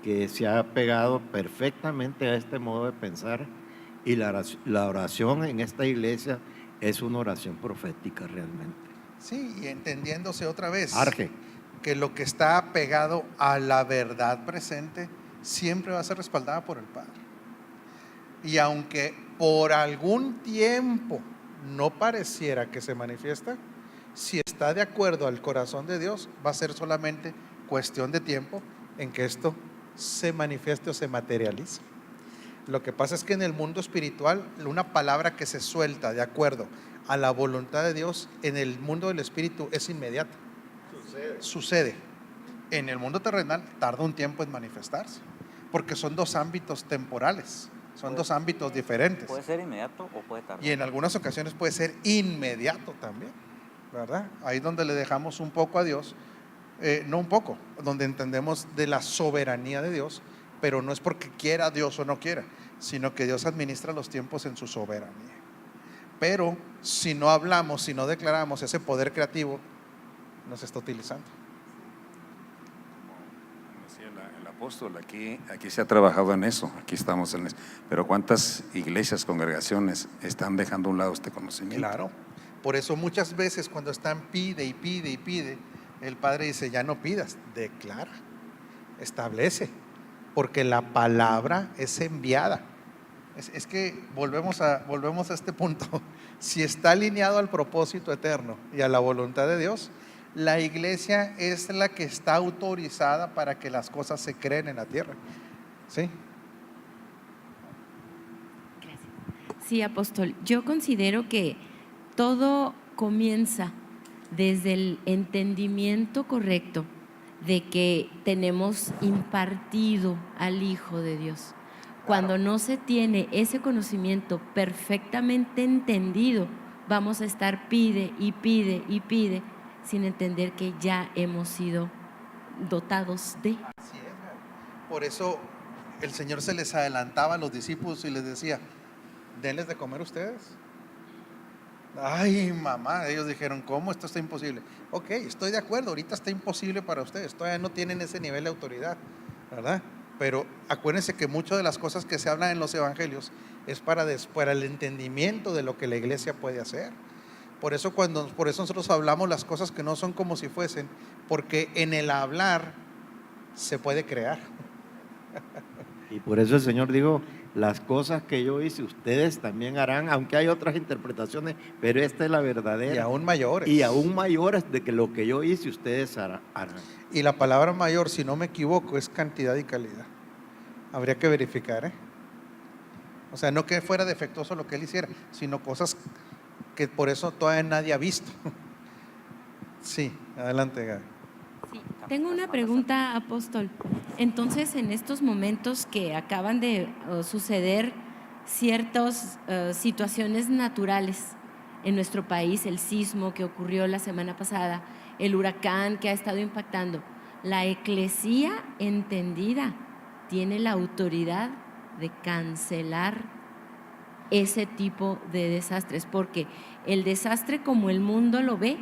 que se ha pegado perfectamente a este modo de pensar, y la oración en esta iglesia es una oración profética realmente. Sí, y entendiéndose otra vez Arge. que lo que está pegado a la verdad presente siempre va a ser respaldada por el Padre. Y aunque por algún tiempo no pareciera que se manifiesta, si está de acuerdo al corazón de Dios, va a ser solamente cuestión de tiempo en que esto se manifieste o se materialice. Lo que pasa es que en el mundo espiritual, una palabra que se suelta de acuerdo a la voluntad de Dios, en el mundo del espíritu es inmediata. Sucede. En el mundo terrenal tarda un tiempo en manifestarse, porque son dos ámbitos temporales, son dos ámbitos diferentes. Puede ser inmediato o puede tardar. Y en algunas ocasiones puede ser inmediato también, ¿verdad? Ahí donde le dejamos un poco a Dios, no un poco, donde entendemos de la soberanía de Dios, pero no es porque quiera Dios o no quiera, sino que Dios administra los tiempos en su soberanía. Pero si no hablamos, si no declaramos ese poder creativo, nos está utilizando. Como decía el apóstol, aquí se ha trabajado en eso, aquí estamos en eso. Pero ¿cuántas iglesias, congregaciones están dejando a un lado este conocimiento? Claro, por eso muchas veces cuando están pide y pide y pide, El Padre dice, ya no pidas, declara, establece, porque la palabra es enviada. Es que volvemos a este punto. Si está alineado al propósito eterno y a la voluntad de Dios, la iglesia es la que está autorizada para que las cosas se creen en la tierra. ¿Sí? Sí, apóstol, yo considero que todo comienza desde el entendimiento correcto de que tenemos impartido al Hijo de Dios. Cuando no se tiene ese conocimiento perfectamente entendido, vamos a estar pide y pide y pide sin entender que ya hemos sido dotados de. Así es. Por eso el Señor se les adelantaba a los discípulos y les decía, denles de comer ustedes. Ay, mamá, ellos dijeron, ¿cómo? Esto está imposible. Ok, estoy de acuerdo, ahorita está imposible para ustedes, todavía no tienen ese nivel de autoridad, ¿verdad? Pero acuérdense que muchas de las cosas que se hablan en los evangelios es para el entendimiento de lo que la iglesia puede hacer. Por eso nosotros hablamos las cosas que no son como si fuesen, porque en el hablar se puede crear. Y por eso el Señor dijo, las cosas que yo hice ustedes también harán, aunque hay otras interpretaciones, pero esta es la verdadera. Y aún mayores. Y aún mayores de que lo que yo hice ustedes harán. Y la palabra mayor, si no me equivoco, es cantidad y calidad. Habría que verificar, ¿eh? O sea, no que fuera defectuoso lo que él hiciera, sino cosas que por eso todavía nadie ha visto. Sí, adelante, Gaby. Sí, tengo una pregunta, apóstol. Entonces, en estos momentos que acaban de suceder ciertas situaciones naturales en nuestro país, el sismo que ocurrió la semana pasada, el huracán que ha estado impactando, la eclesía entendida tiene la autoridad de cancelar ese tipo de desastres, porque el desastre como el mundo lo ve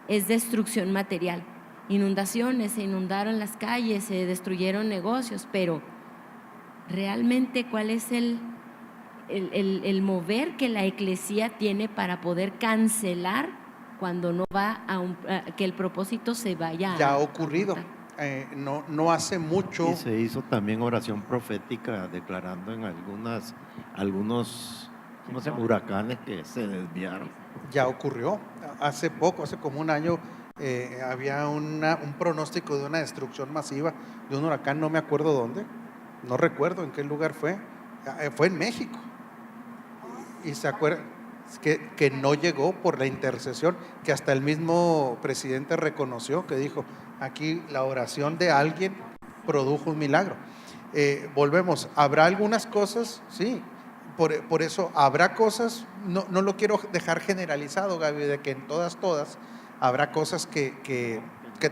es destrucción material. Inundaciones, se inundaron las calles, se destruyeron negocios, pero realmente ¿cuál es el mover que la eclesía tiene para poder cancelar cuando no va a que el propósito se vaya? Ya ha ocurrido, no hace mucho. Y se hizo también oración profética declarando en algunos ¿cómo se llama? Huracanes que se desviaron. Ya ocurrió, hace poco, hace como un año, había un pronóstico de una destrucción masiva de un huracán, no me acuerdo dónde, no recuerdo en qué lugar fue en México. Y se acuerdan que no llegó por la intercesión, que hasta el mismo presidente reconoció, que dijo, aquí la oración de alguien produjo un milagro. Volvemos, ¿habrá algunas cosas? Sí. Por eso habrá cosas, no lo quiero dejar generalizado, Gaby, de que en todas habrá cosas que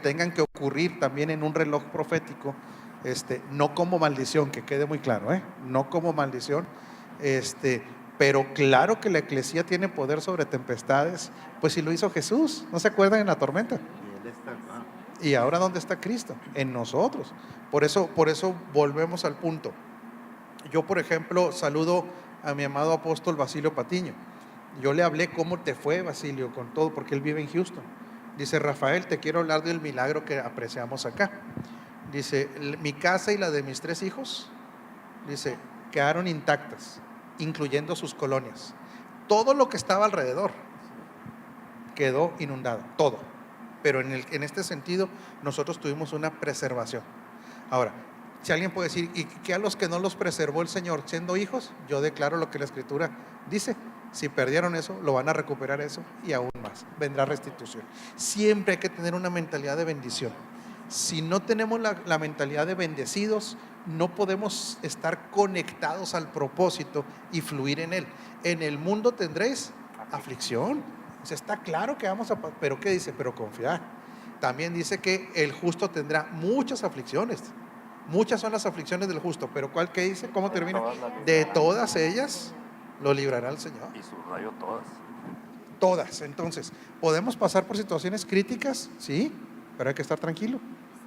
tengan que ocurrir también en un reloj profético, no como maldición, que quede muy claro, no como maldición, pero claro que la eclesía tiene poder sobre tempestades, pues si lo hizo Jesús, ¿no se acuerdan en la tormenta? Y ahora ¿dónde está Cristo? En nosotros. Por eso volvemos al punto. Yo, por ejemplo, saludo a mi amado apóstol Basilio Patiño. Yo le hablé cómo te fue, Basilio, con todo, porque él vive en Houston. Dice, Rafael, te quiero hablar del milagro que apreciamos acá. Dice, mi casa y la de mis 3 hijos, dice, quedaron intactas, incluyendo sus colonias. Todo lo que estaba alrededor quedó inundado, todo. Pero en este sentido, nosotros tuvimos una preservación. Ahora, si alguien puede decir, ¿y qué a los que no los preservó el Señor siendo hijos? Yo declaro lo que la Escritura dice. Si perdieron eso, lo van a recuperar eso y aún más. Vendrá restitución. Siempre hay que tener una mentalidad de bendición. Si no tenemos la mentalidad de bendecidos, no podemos estar conectados al propósito y fluir en él. En el mundo tendréis aflicción. O sea, está claro que vamos a... Pero ¿qué dice? Pero confiar. También dice que el justo tendrá muchas aflicciones. Muchas son las aflicciones del justo, pero ¿cuál que dice? ¿Cómo termina? De todas ellas lo librará el Señor. Y subrayo todas. Todas. Entonces, ¿podemos pasar por situaciones críticas? Sí, pero hay que estar tranquilo,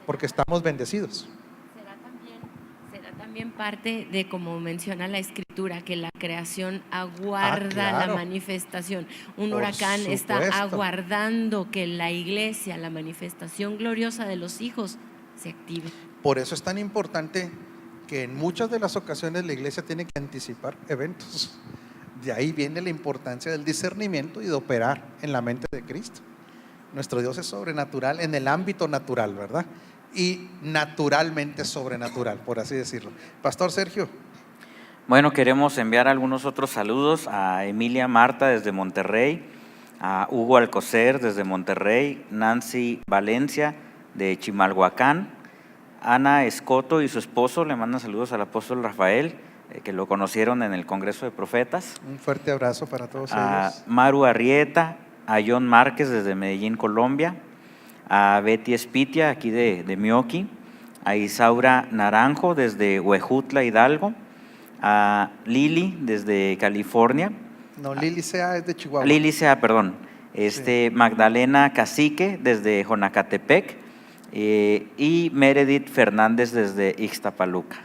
porque estamos bendecidos. ¿Será también también parte de, como menciona la Escritura, que la creación aguarda claro. la manifestación. Un Por huracán está supuesto. aguardando que la iglesia, la manifestación gloriosa de los hijos, se active. Por eso es tan importante que en muchas de las ocasiones la iglesia tiene que anticipar eventos. De ahí viene la importancia del discernimiento y de operar en la mente de Cristo. Nuestro Dios es sobrenatural en el ámbito natural, ¿verdad? Y naturalmente sobrenatural, por así decirlo. Pastor Sergio. Bueno, queremos enviar algunos otros saludos a Emilia Marta desde Monterrey, a Hugo Alcocer desde Monterrey, Nancy Valencia de Chimalhuacán, Ana Escoto y su esposo le mandan saludos al apóstol Rafael, que lo conocieron en el Congreso de Profetas. Un fuerte abrazo para todos A ellos. Maru Arrieta, a John Márquez desde Medellín, Colombia, a Betty Espitia aquí de Mioqui, a Isaura Naranjo desde Huejutla, Hidalgo, a Lili desde California. No, Lili Sea es de Chihuahua. Lili Sea, perdón. Magdalena Cacique desde Jonacatepec y Meredith Fernández desde Ixtapaluca.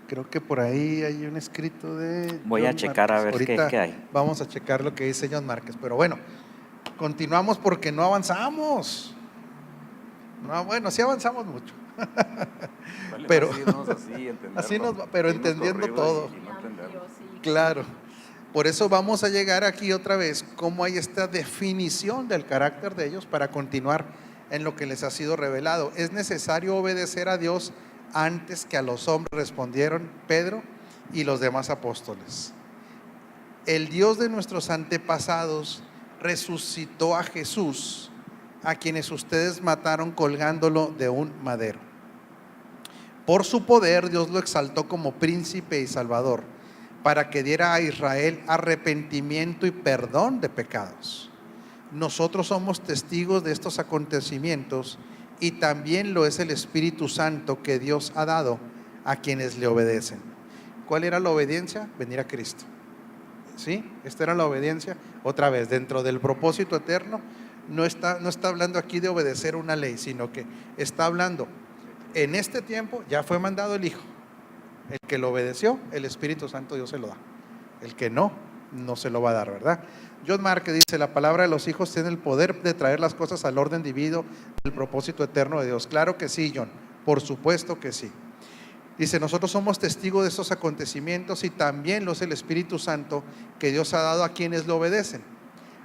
Creo que por ahí hay un escrito de Voy a John checar a Márquez. ver Ahorita qué hay. Vamos a checar lo que dice John Márquez. Pero bueno, continuamos porque no avanzamos. No, bueno, sí avanzamos mucho. Pero así nos va, pero entendiendo todo. Claro. Por eso vamos a llegar aquí otra vez, cómo hay esta definición del carácter de ellos para continuar en lo que les ha sido revelado. Es necesario obedecer a Dios antes que a los hombres, respondieron Pedro y los demás apóstoles. El Dios de nuestros antepasados resucitó a Jesús, a quienes ustedes mataron colgándolo de un madero. Por su poder Dios lo exaltó como príncipe y salvador, para que diera a Israel arrepentimiento y perdón de pecados. Nosotros somos testigos de estos acontecimientos y también lo es el Espíritu Santo que Dios ha dado a quienes le obedecen. ¿Cuál era la obediencia? Venir a Cristo. ¿Sí? Esta era la obediencia. Otra vez, dentro del propósito eterno, no está hablando aquí de obedecer una ley, sino que está hablando, en este tiempo ya fue mandado el Hijo. El que lo obedeció, el Espíritu Santo Dios se lo da. El que no, no se lo va a dar, ¿verdad? John Márquez dice, la palabra de los hijos tiene el poder de traer las cosas al orden divino del propósito eterno de Dios. Claro que sí, John, por supuesto que sí. Dice, nosotros somos testigos de estos acontecimientos y también lo es el Espíritu Santo que Dios ha dado a quienes lo obedecen.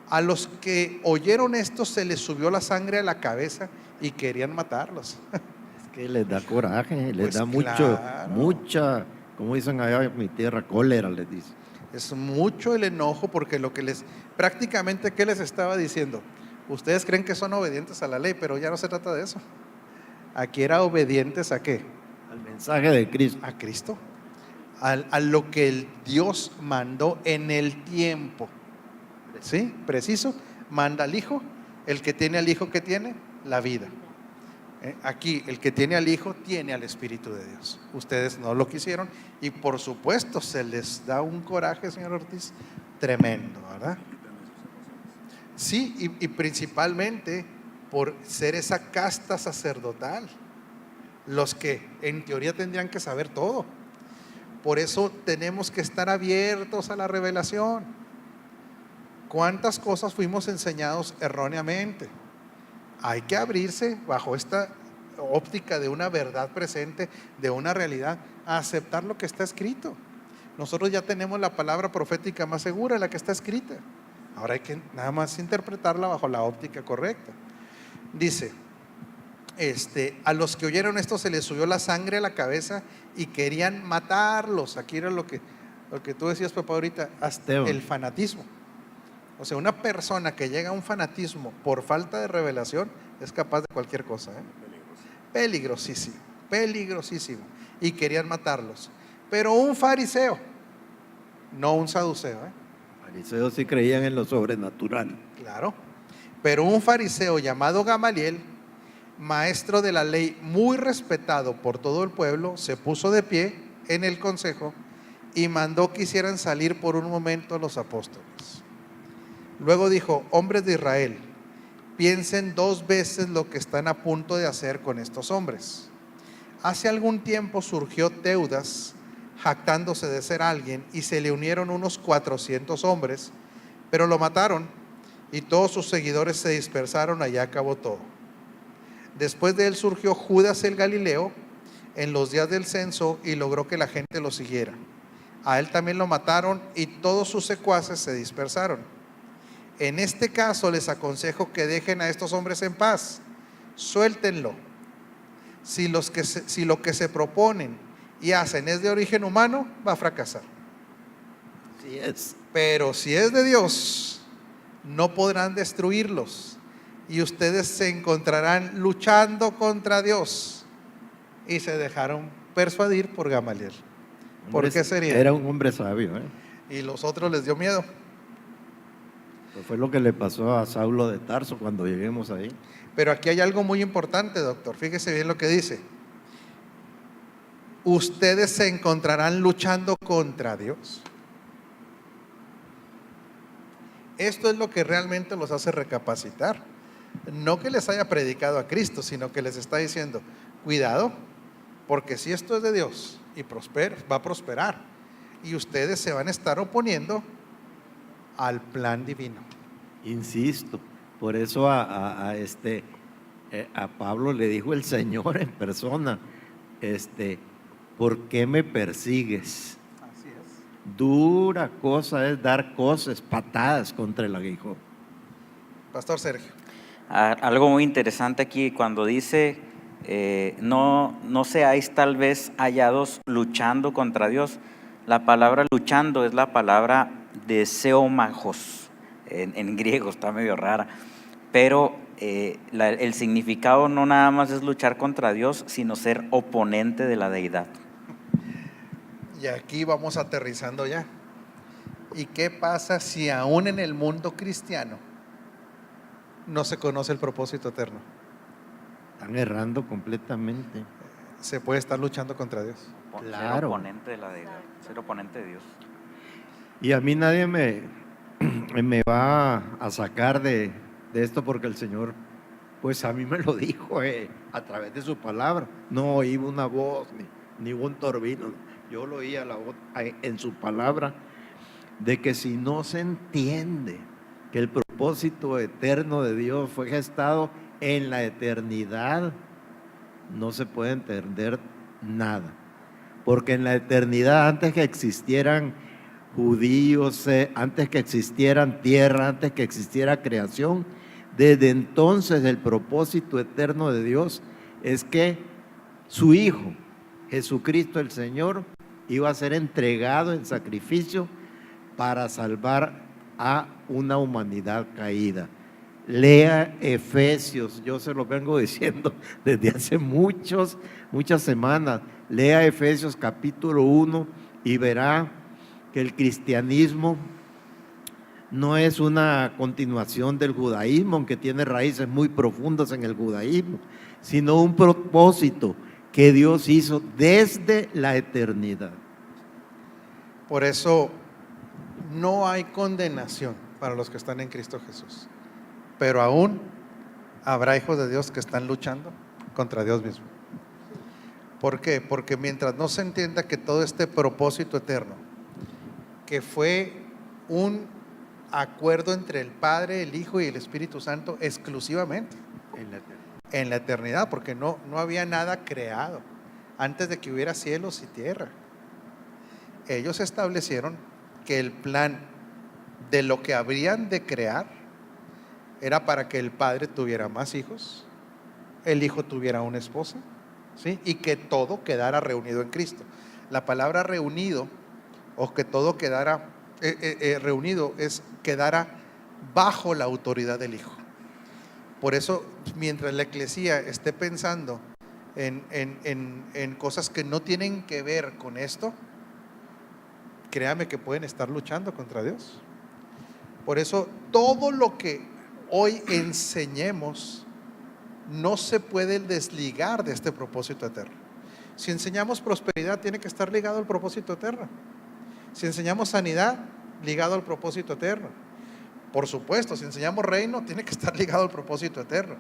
A los que oyeron esto se les subió la sangre a la cabeza y querían matarlos. Que les da coraje, les Pues da claro. mucha, como dicen allá en mi tierra, cólera, les dice. Es mucho el enojo porque lo que prácticamente, ¿qué les estaba diciendo? Ustedes creen que son obedientes a la ley, pero ya no se trata de eso. Aquí era obedientes ¿a qué? Al mensaje de Cristo. A Cristo, a lo que el Dios mandó en el tiempo. ¿Sí? Preciso, manda al Hijo, el que tiene al Hijo, ¿qué tiene? La vida. Aquí el que tiene al Hijo tiene al Espíritu de Dios. Ustedes no lo quisieron y por supuesto se les da un coraje, señor Ortiz, tremendo, ¿verdad? Sí, y principalmente por ser esa casta sacerdotal, los que en teoría tendrían que saber todo. Por eso tenemos que estar abiertos a la revelación. ¿Cuántas cosas fuimos enseñados erróneamente? Hay que abrirse bajo esta óptica de una verdad presente, de una realidad, a aceptar lo que está escrito. Nosotros ya tenemos la palabra profética más segura, la que está escrita. Ahora hay que nada más interpretarla bajo la óptica correcta. Dice, a los que oyeron esto se les subió la sangre a la cabeza y querían matarlos. Aquí era lo que tú decías, papá, ahorita, hasta el fanatismo. O sea, una persona que llega a un fanatismo por falta de revelación es capaz de cualquier cosa. Peligrosísimo, peligrosísimo. Y querían matarlos. Pero un fariseo, no un saduceo. Fariseos sí creían en lo sobrenatural. Claro. Pero un fariseo llamado Gamaliel, maestro de la ley muy respetado por todo el pueblo, se puso de pie en el consejo y mandó que hicieran salir por un momento a los apóstoles. Luego dijo, hombres de Israel, piensen 2 veces lo que están a punto de hacer con estos hombres. Hace algún tiempo surgió Teudas, jactándose de ser alguien, y se le unieron unos 400 hombres, pero lo mataron y todos sus seguidores se dispersaron. Allá acabó todo. Después de él surgió Judas el Galileo en los días del censo y logró que la gente lo siguiera. A él también lo mataron y todos sus secuaces se dispersaron. En este caso les aconsejo que dejen a estos hombres en paz, suéltenlo. Si lo que se proponen y hacen es de origen humano, va a fracasar. Así es. Pero si es de Dios, no podrán destruirlos y ustedes se encontrarán luchando contra Dios. Y se dejaron persuadir por Gamaliel. ¿Por qué sería? Era un hombre sabio, ¿eh? Y los otros les dio miedo. Pues fue lo que le pasó a Saulo de Tarso cuando lleguemos ahí. Pero aquí hay algo muy importante, doctor. Fíjese bien lo que dice. Ustedes se encontrarán luchando contra Dios. Esto es lo que realmente los hace recapacitar. No que les haya predicado a Cristo, sino que les está diciendo, cuidado, porque si esto es de Dios y prospera, va a prosperar, y ustedes se van a estar oponiendo al plan divino. Insisto, por eso a Pablo le dijo el Señor en persona, ¿por qué me persigues? Así es. Dura cosa es dar cosas, patadas contra el aguijón. Pastor Sergio. Algo muy interesante aquí cuando dice, no seáis tal vez hallados luchando contra Dios. La palabra luchando es la palabra de seomagos, en griego, está medio rara, pero el significado no nada más es luchar contra Dios, sino ser oponente de la deidad. Y aquí vamos aterrizando ya. ¿Y qué pasa si aún en el mundo cristiano no se conoce el propósito eterno? Están errando completamente. Se puede estar luchando contra Dios. Ser Claro. oponente de la deidad, ser oponente de Dios. Y a mí nadie me va a sacar de esto porque el Señor, pues a mí me lo dijo a través de su palabra. No oí una voz ni un torbino. Yo lo oía la voz en su palabra de que si no se entiende que el propósito eterno de Dios fue gestado en la eternidad, no se puede entender nada. Porque en la eternidad, antes que existieran judíos, antes que existieran tierra, antes que existiera creación, desde entonces el propósito eterno de Dios es que su Hijo, Jesucristo el Señor, iba a ser entregado en sacrificio para salvar a una humanidad caída. Lea Efesios, yo se lo vengo diciendo desde hace muchas semanas. Lea Efesios capítulo 1 y verá que el cristianismo no es una continuación del judaísmo, aunque tiene raíces muy profundas en el judaísmo, sino un propósito que Dios hizo desde la eternidad. Por eso no hay condenación para los que están en Cristo Jesús. Pero aún habrá hijos de Dios que están luchando contra Dios mismo. ¿Por qué? Porque mientras no se entienda que todo este propósito eterno, que fue un acuerdo entre el Padre, el Hijo y el Espíritu Santo exclusivamente en la eternidad, porque no había nada creado antes de que hubiera cielos y tierra. Ellos establecieron que el plan de lo que habrían de crear era para que el padre tuviera más hijos, el hijo tuviera una esposa, ¿sí? Y que todo quedara reunido en Cristo. La palabra reunido, o que todo quedara reunido, es quedara bajo la autoridad del Hijo. Por eso, mientras la eclesía esté pensando en cosas que no tienen que ver con esto, créame que pueden estar luchando contra Dios. Por eso, todo lo que hoy enseñemos no se puede desligar de este propósito eterno. Si enseñamos prosperidad, tiene que estar ligado al propósito eterno. Si enseñamos sanidad, ligado al propósito eterno. Por supuesto, si enseñamos reino, tiene que estar ligado al propósito eterno.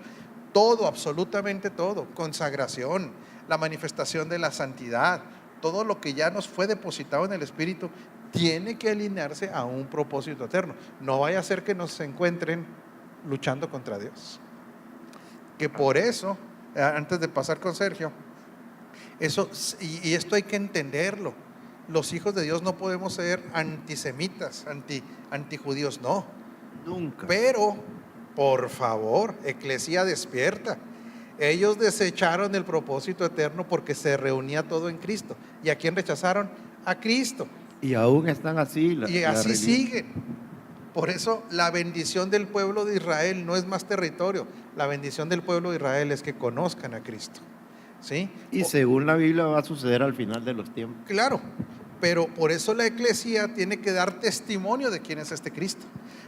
Todo, absolutamente todo, consagración, la manifestación de la santidad, todo lo que ya nos fue depositado en el Espíritu tiene que alinearse a un propósito eterno. No vaya a ser que nos encuentren luchando contra Dios. Que por eso, antes de pasar con Sergio, eso, y esto hay que entenderlo, los hijos de Dios no podemos ser antisemitas, antijudíos, no. Nunca. Pero, por favor, eclesía despierta. Ellos desecharon el propósito eterno porque se reunía todo en Cristo. ¿Y a quién rechazaron? A Cristo. Y aún están así. Y así siguen. Por eso la bendición del pueblo de Israel no es más territorio. La bendición del pueblo de Israel es que conozcan a Cristo. ¿Sí? Y según la Biblia va a suceder al final de los tiempos. Claro, pero por eso la eclesía tiene que dar testimonio de quién es este Cristo.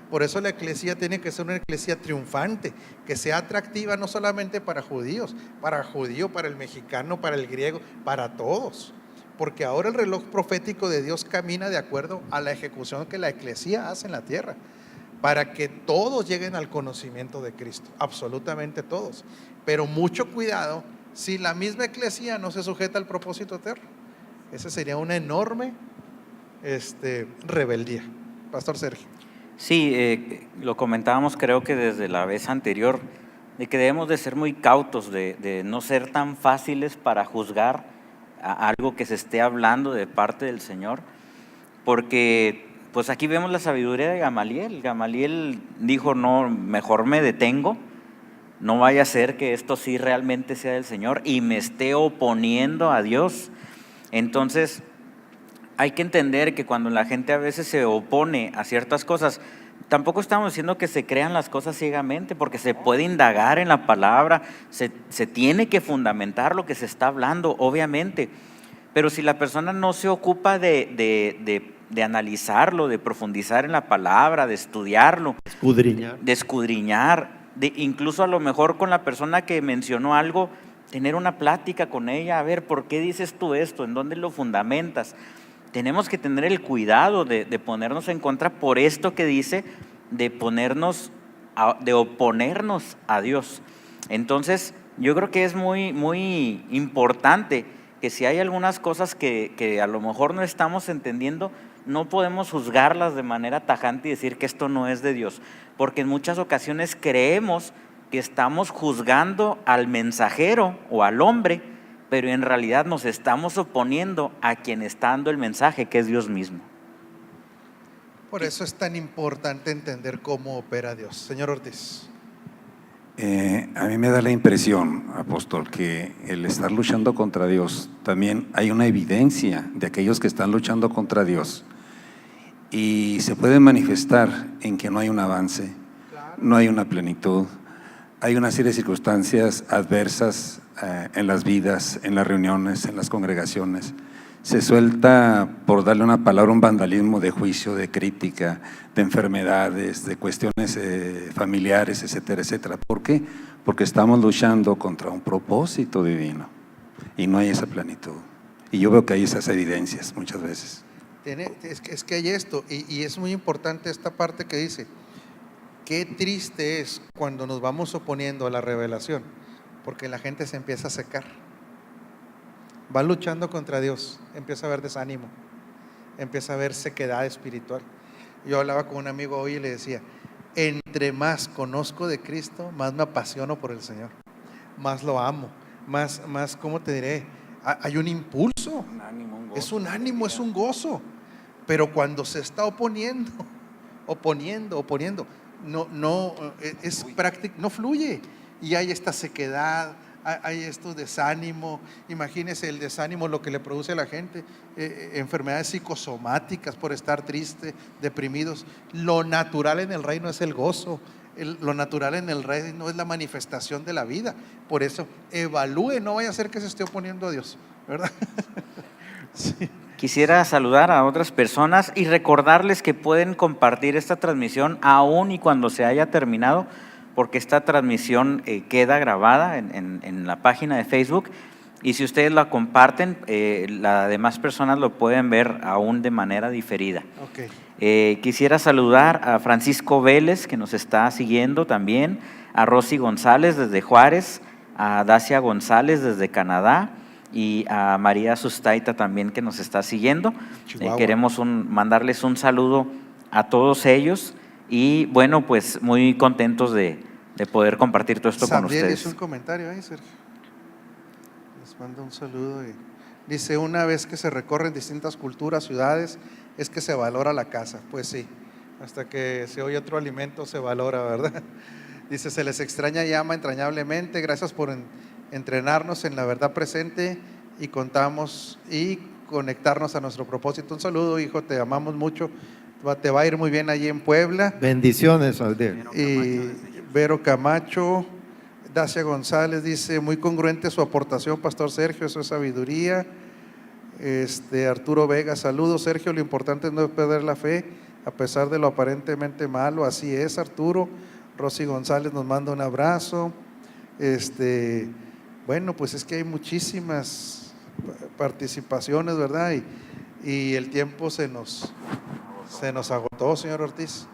Por eso la eclesía tiene que ser una eclesía triunfante, que sea atractiva no solamente para judíos, para judío, para el mexicano, para el griego, para todos. Porque ahora el reloj profético de Dios camina de acuerdo a la ejecución que la eclesía hace en la tierra, para que todos lleguen al conocimiento de Cristo, absolutamente todos. Pero mucho cuidado si la misma eclesía no se sujeta al propósito eterno. Esa sería una enorme rebeldía. Pastor Sergio. Sí, lo comentábamos creo que desde la vez anterior, de que debemos de ser muy cautos, de no ser tan fáciles para juzgar a algo que se esté hablando de parte del Señor, porque pues aquí vemos la sabiduría de Gamaliel. Gamaliel dijo, no, mejor me detengo, no vaya a ser que esto sí realmente sea del Señor y me esté oponiendo a Dios. Entonces hay que entender que cuando la gente a veces se opone a ciertas cosas, tampoco estamos diciendo que se crean las cosas ciegamente, porque se puede indagar en la palabra, se tiene que fundamentar lo que se está hablando, obviamente, pero si la persona no se ocupa de analizarlo, de profundizar en la palabra, de estudiarlo, de escudriñar, incluso a lo mejor con la persona que mencionó algo, tener una plática con ella, a ver, ¿por qué dices tú esto? ¿En dónde lo fundamentas? Tenemos que tener el cuidado de ponernos en contra por esto que dice, de oponernos a Dios. Entonces, yo creo que es muy, muy importante que si hay algunas cosas que a lo mejor no estamos entendiendo, no podemos juzgarlas de manera tajante y decir que esto no es de Dios, porque en muchas ocasiones creemos que estamos juzgando al mensajero o al hombre, pero en realidad nos estamos oponiendo a quien está dando el mensaje, que es Dios mismo. Por eso es tan importante entender cómo opera Dios. Señor Ortiz. A mí me da la impresión, apóstol, que el estar luchando contra Dios, también hay una evidencia de aquellos que están luchando contra Dios y se puede manifestar en que no hay un avance, no hay una plenitud, hay una serie de circunstancias adversas en las vidas, en las reuniones, en las congregaciones. Se suelta, por darle una palabra, un vandalismo de juicio, de crítica, de enfermedades, de cuestiones familiares, etcétera, etcétera. ¿Por qué? Porque estamos luchando contra un propósito divino y no hay esa plenitud. Y yo veo que hay esas evidencias muchas veces. Es que hay esto, y es muy importante esta parte que dice, qué triste es cuando nos vamos oponiendo a la revelación, porque la gente se empieza a secar. Va luchando contra Dios, empieza a haber desánimo, empieza a haber sequedad espiritual. Yo hablaba con un amigo hoy y le decía, entre más conozco de Cristo, más me apasiono por el Señor, más lo amo, más ¿cómo te diré? Hay un impulso, Un ánimo, un gozo, es un ánimo, es un gozo, pero cuando se está oponiendo, no es práctico, no fluye, y hay esta sequedad, hay esto desánimo. Imagínese el desánimo, lo que le produce a la gente, enfermedades psicosomáticas por estar triste, deprimidos. Lo natural en el reino es el gozo, lo natural en el reino es la manifestación de la vida. Por eso evalúe, no vaya a ser que se esté oponiendo a Dios, ¿verdad? Sí. Quisiera saludar a otras personas y recordarles que pueden compartir esta transmisión aún y cuando se haya terminado, porque esta transmisión queda grabada en la página de Facebook, y si ustedes la comparten, las demás personas lo pueden ver aún de manera diferida. Okay. Quisiera saludar a Francisco Vélez, que nos está siguiendo también, a Rosy González desde Juárez, a Dacia González desde Canadá, y a María Sustaita también, que nos está siguiendo. Chihuahua. Queremos mandarles un saludo a todos ellos y bueno, pues muy contentos de poder compartir todo esto con Sambiel ustedes. hizo un comentario ahí, Sergio. Les mando un saludo y dice: una vez que se recorren distintas culturas, ciudades, es que se valora la casa. Pues sí, hasta que se oye otro alimento se valora, ¿verdad? Dice: se les extraña y ama entrañablemente, gracias por entrenarnos en la verdad presente y contamos y conectarnos a nuestro propósito. Un saludo, hijo, te amamos mucho, te va a ir muy bien allí en Puebla. Bendiciones, Alder. Y Vero Camacho, Dacia González dice: muy congruente su aportación, Pastor Sergio, eso es sabiduría. Arturo Vega, saludos Sergio, lo importante es no perder la fe a pesar de lo aparentemente malo. Así es, Arturo. Rosy González nos manda un abrazo. Bueno, pues es que hay muchísimas participaciones, ¿verdad? Y el tiempo se nos agotó, señor Ortiz.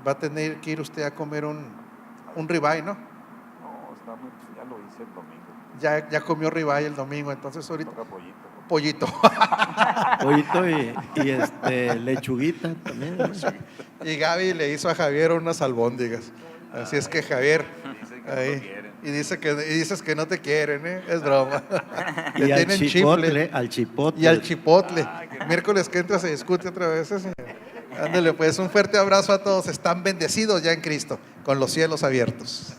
Va a tener que ir usted a comer un ribeye, ¿no? No, ya lo hice el domingo. Ya comió ribeye el domingo, entonces ahorita pollito. Pollito y lechuguita también, ¿no? Y Gaby le hizo a Javier unas albóndigas. Así es que Javier, ahí, y dices que no te quieren, ¿eh? Es broma. Y Le al tienen chipotle, chifle. al chipotle. Y al chipotle. Miércoles que entra se discute otra vez. Señor. Ándale, pues un fuerte abrazo a todos. Están bendecidos ya en Cristo, con los cielos abiertos.